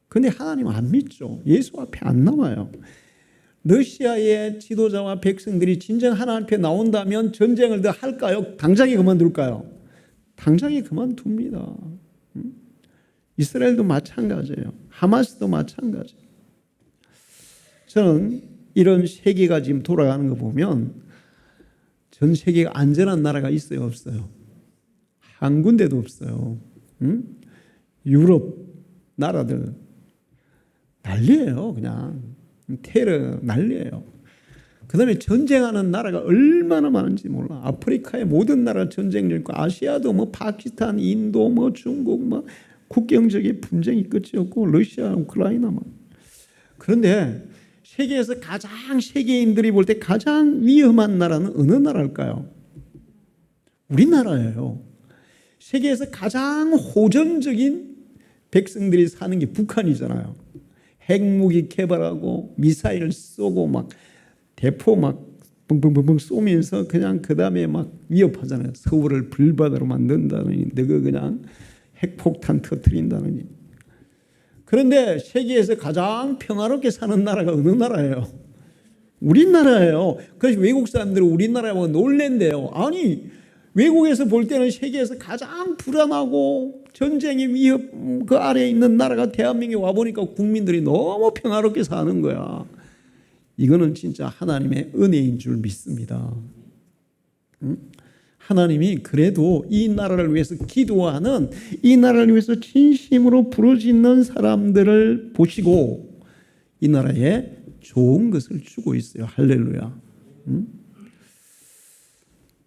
근데 하나님 안 믿죠. 예수 앞에 안 나와요. 러시아의 지도자와 백성들이 진정 하나님 앞에 나온다면 전쟁을 더 할까요? 당장에 그만둘까요? 당장에 그만둡니다. 이스라엘도 마찬가지예요. 하마스도 마찬가지예요. 저는 이런 세계가 지금 돌아가는 거 보면 전 세계가 안전한 나라가 있어요? 없어요? 한 군데도 없어요. 유럽 나라들 난리예요. 그냥 테러 난리예요. 그 다음에 전쟁하는 나라가 얼마나 많은지 몰라. 아프리카의 모든 나라 전쟁 있고 아시아도 뭐 파키스탄, 인도, 뭐 중국 뭐 국경적인 분쟁이 끝이 없고 러시아, 우크라이나 뭐. 그런데 세계에서 가장 세계인들이 볼 때 가장 위험한 나라는 어느 나라일까요? 우리나라예요. 세계에서 가장 호전적인 백성들이 사는 게 북한이잖아요. 핵무기 개발하고 미사일 쏘고 막 대포 막 붕붕붕붕 쏘면서 그냥 그 다음에 막 위협하잖아요. 서울을 불바다로 만든다느니 너가 그냥 핵폭탄 터뜨린다느니. 그런데 세계에서 가장 평화롭게 사는 나라가 어느 나라예요? 우리나라예요. 그래서 외국 사람들은 우리나라하고 놀랜대요. 아니 외국에서 볼 때는 세계에서 가장 불안하고 전쟁의 위협 그 아래에 있는 나라가 대한민국에 와보니까 국민들이 너무 평화롭게 사는 거야. 이거는 진짜 하나님의 은혜인 줄 믿습니다. 하나님이 그래도 이 나라를 위해서 기도하는 이 나라를 위해서 진심으로 부르짖는 사람들을 보시고 이 나라에 좋은 것을 주고 있어요. 할렐루야.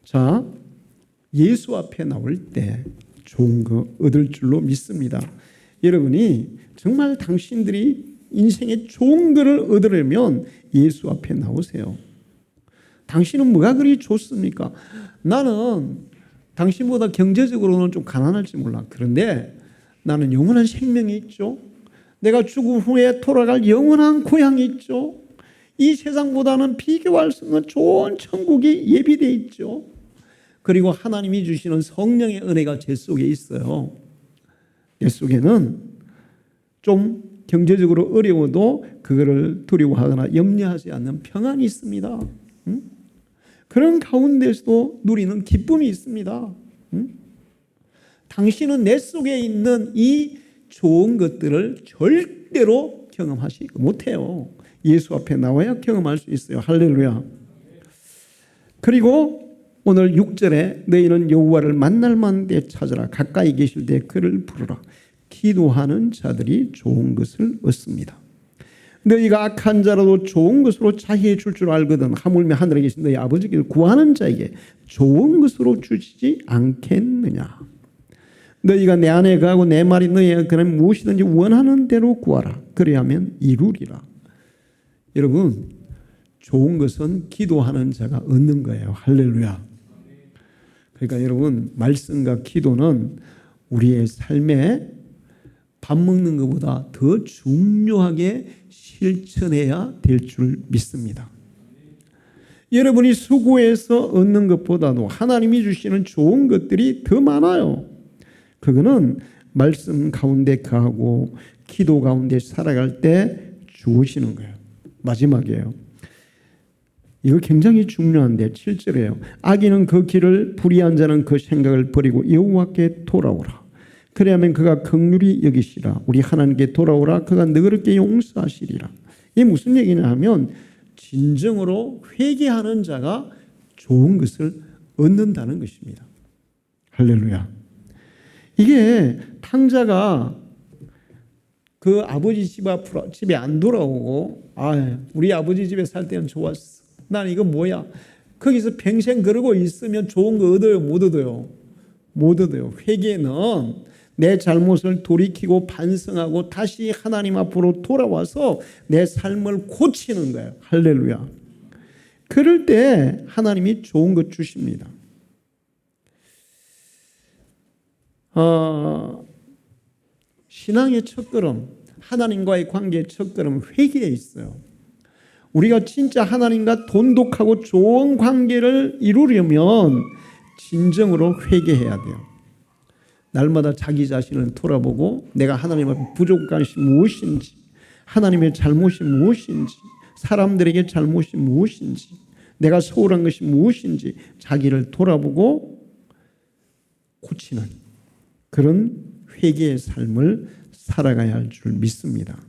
자, 예수 앞에 나올 때 좋은 거 얻을 줄로 믿습니다. 여러분이 정말 당신들이 인생에 좋은 것을 얻으려면 예수 앞에 나오세요. 당신은 뭐가 그리 좋습니까? 나는 당신보다 경제적으로는 좀 가난할지 몰라. 그런데 나는 영원한 생명이 있죠. 내가 죽은 후에 돌아갈 영원한 고향이 있죠. 이 세상보다는 비교할 수 없는 좋은 천국이 예비되어 있죠. 그리고 하나님이 주시는 성령의 은혜가 제 속에 있어요. 내 속에는 좀 경제적으로 어려워도 그거를 두려워하거나 염려하지 않는 평안이 있습니다. 그런 가운데서도 누리는 기쁨이 있습니다. 당신은 내 속에 있는 이 좋은 것들을 절대로 경험하지 못해요. 예수 앞에 나와야 경험할 수 있어요. 할렐루야. 그리고 오늘 6절에 너희는 여호와를 만날 만한 때 찾으라. 가까이 계실 때 그를 부르라. 기도하는 자들이 좋은 것을 얻습니다. 너희가 악한 자라도 좋은 것으로 자희해 줄 줄 알거든. 하물며 하늘에 계신 너희 아버지께서 구하는 자에게 좋은 것으로 주시지 않겠느냐. 너희가 내 안에 거하고 내 말이 너희에게 그는 무엇이든지 원하는 대로 구하라. 그래야면 이루리라. 여러분 좋은 것은 기도하는 자가 얻는 거예요. 할렐루야. 그러니까 여러분, 말씀과 기도는 우리의 삶에 밥 먹는 것보다 더 중요하게 실천해야 될 줄 믿습니다. 여러분이 수고해서 얻는 것보다도 하나님이 주시는 좋은 것들이 더 많아요. 그거는 말씀 가운데 거하고 기도 가운데 살아갈 때 주시는 거예요. 마지막이에요. 이거 굉장히 중요한데 7절이에요. 악인은 그 길을, 불의한 자는 그 생각을 버리고 여호와께 돌아오라. 그래야면 그가 긍휼히 여기시라. 우리 하나님께 돌아오라. 그가 너그럽게 용서하시리라. 이게 무슨 얘기냐 하면 진정으로 회개하는 자가 좋은 것을 얻는다는 것입니다. 할렐루야. 이게 탕자가 그 아버지 집에 안 돌아오고, 우리 아버지 집에 살 때는 좋았어. 난 이거 뭐야? 거기서 평생 그러고 있으면 좋은 거 얻어요? 못 얻어요? 못 얻어요. 회개는 내 잘못을 돌이키고 반성하고 다시 하나님 앞으로 돌아와서 내 삶을 고치는 거예요. 할렐루야. 그럴 때 하나님이 좋은 것 주십니다. 신앙의 첫걸음, 하나님과의 관계의 첫걸음, 회개에 있어요. 우리가 진짜 하나님과 돈독하고 좋은 관계를 이루려면 진정으로 회개해야 돼요. 날마다 자기 자신을 돌아보고 내가 하나님 앞에 부족한 것이 무엇인지, 하나님의 잘못이 무엇인지, 사람들에게 잘못이 무엇인지, 내가 소홀한 것이 무엇인지 자기를 돌아보고 고치는 그런 회개의 삶을 살아가야 할 줄 믿습니다.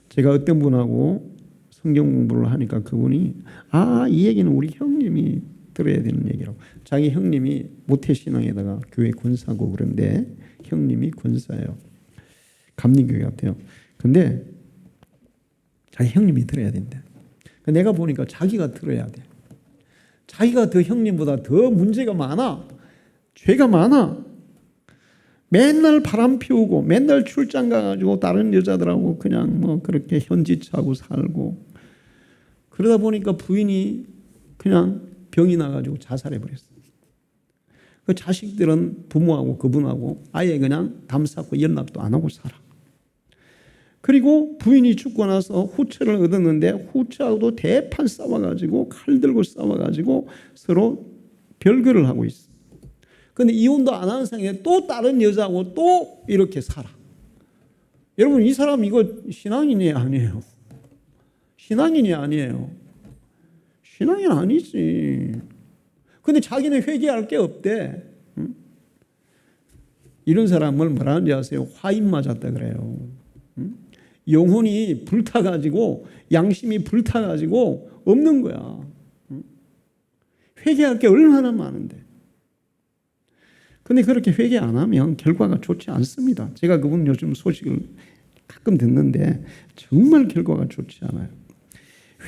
제가 어떤 분하고 성경 공부를 하니까 그분이 이 얘기는 우리 형님이 들어야 되는 얘기라고. 자기 형님이 모태신앙에다가 교회 권사고 그런데 형님이 권사예요. 감리교회 같아요. 근데 자기 형님이 들어야 된대. 내가 보니까 자기가 들어야 돼. 자기가 더 형님보다 더 문제가 많아. 죄가 많아. 맨날 바람 피우고 맨날 출장 가가지고 다른 여자들하고 그냥 뭐 그렇게 현지차고 살고 그러다 보니까 부인이 그냥 병이 나가지고 자살해버렸어요. 그 자식들은 부모하고 그분하고 아예 그냥 담쌓고 연락도 안 하고 살아. 그리고 부인이 죽고 나서 후처를 얻었는데 후처하고도 대판 싸워가지고 칼 들고 싸워가지고 서로 별거를 하고 있어. 근데 이혼도 안 하는 상황에 또 다른 여자하고 또 이렇게 살아. 여러분, 이 사람 이거 신앙인이 아니에요. 신앙인이 아니에요. 신앙인 아니지. 근데 자기는 회개할 게 없대. 응? 이런 사람을 뭐라 하는지 아세요? 화인 맞았다 그래요. 응? 영혼이 불타가지고 양심이 불타가지고 없는 거야. 응? 회개할 게 얼마나 많은데. 근데 그렇게 회개 안 하면 결과가 좋지 않습니다. 제가 그분 요즘 소식을 가끔 듣는데 정말 결과가 좋지 않아요.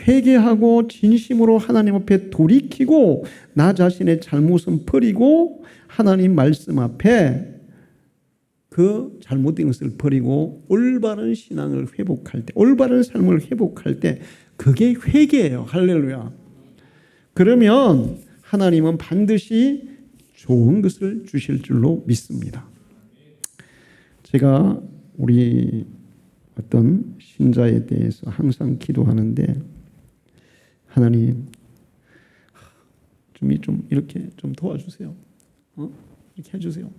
회개하고 진심으로 하나님 앞에 돌이키고 나 자신의 잘못은 버리고 하나님 말씀 앞에 그 잘못된 것을 버리고 올바른 신앙을 회복할 때, 올바른 삶을 회복할 때 그게 회개예요. 할렐루야. 그러면 하나님은 반드시 좋은 것을 주실 줄로 믿습니다. 제가 우리 어떤 신자에 대해서 항상 기도하는데 하나님 좀 이렇게 좀 도와주세요. 이렇게 해주세요.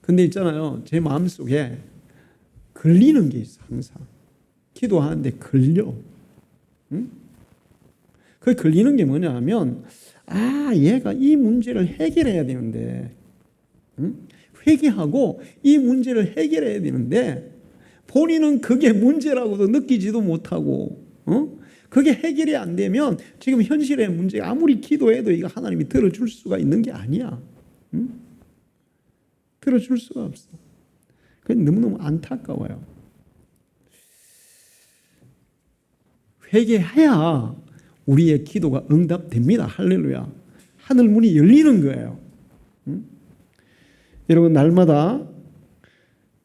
근데 있잖아요. 제 마음속에 걸리는 게 있어. 항상 기도하는데 걸려. 응? 그 걸리는 게 뭐냐 하면 얘가 이 문제를 해결해야 되는데 회개하고 이 문제를 해결해야 되는데 본인은 그게 문제라고도 느끼지도 못하고 그게 해결이 안 되면 지금 현실의 문제가 아무리 기도해도 이거 하나님이 들어줄 수가 있는 게 아니야. 들어줄 수가 없어. 그게 너무너무 안타까워요. 회개해야 우리의 기도가 응답됩니다. 할렐루야. 하늘 문이 열리는 거예요. 여러분, 날마다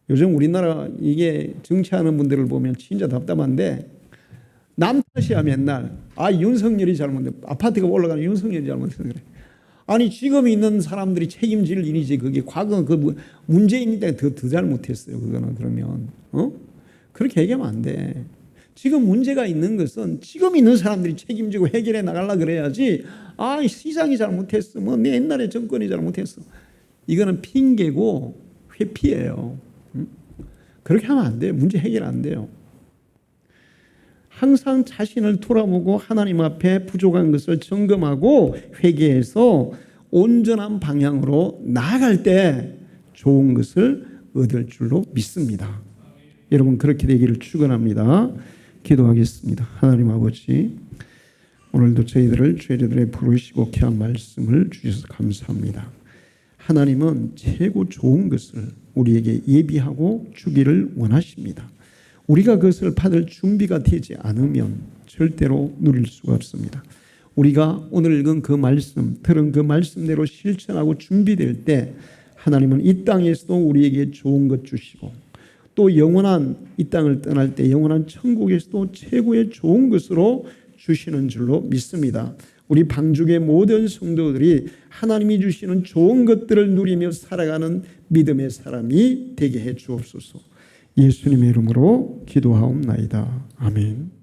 요즘 우리나라 이게 정치하는 분들을 보면 진짜 답답한데 남 탓이야. 맨날 윤석열이 잘못해. 아파트가 올라가는 윤석열이 잘못해서 그래. 아니 지금 있는 사람들이 책임질 일이지 그게 과거 그 문재인이 때 더 잘못했어요. 그거는 그러면 그렇게 얘기하면 안 돼. 지금 문제가 있는 것은 지금 있는 사람들이 책임지고 해결해 나가려고 그래야지. 아 시장이 잘못했어. 뭐 내 옛날에 정권이 잘못했어. 이거는 핑계고 회피예요. 그렇게 하면 안 돼요. 문제 해결 안 돼요. 항상 자신을 돌아보고 하나님 앞에 부족한 것을 점검하고 회개해서 온전한 방향으로 나아갈 때 좋은 것을 얻을 줄로 믿습니다. 여러분 그렇게 되기를 축원합니다. 기도하겠습니다. 하나님 아버지, 오늘도 저희들을 죄들에 부르시고 귀한 말씀을 주셔서 감사합니다. 하나님은 최고 좋은 것을 우리에게 예비하고 주기를 원하십니다. 우리가 그것을 받을 준비가 되지 않으면 절대로 누릴 수가 없습니다. 우리가 오늘 읽은 그 말씀, 들은 그 말씀대로 실천하고 준비될 때 하나님은 이 땅에서도 우리에게 좋은 것 주시고 또 영원한 이 땅을 떠날 때 영원한 천국에서도 최고의 좋은 것으로 주시는 줄로 믿습니다. 우리 방죽의 모든 성도들이 하나님이 주시는 좋은 것들을 누리며 살아가는 믿음의 사람이 되게 해 주옵소서. 예수님의 이름으로 기도하옵나이다. 아멘.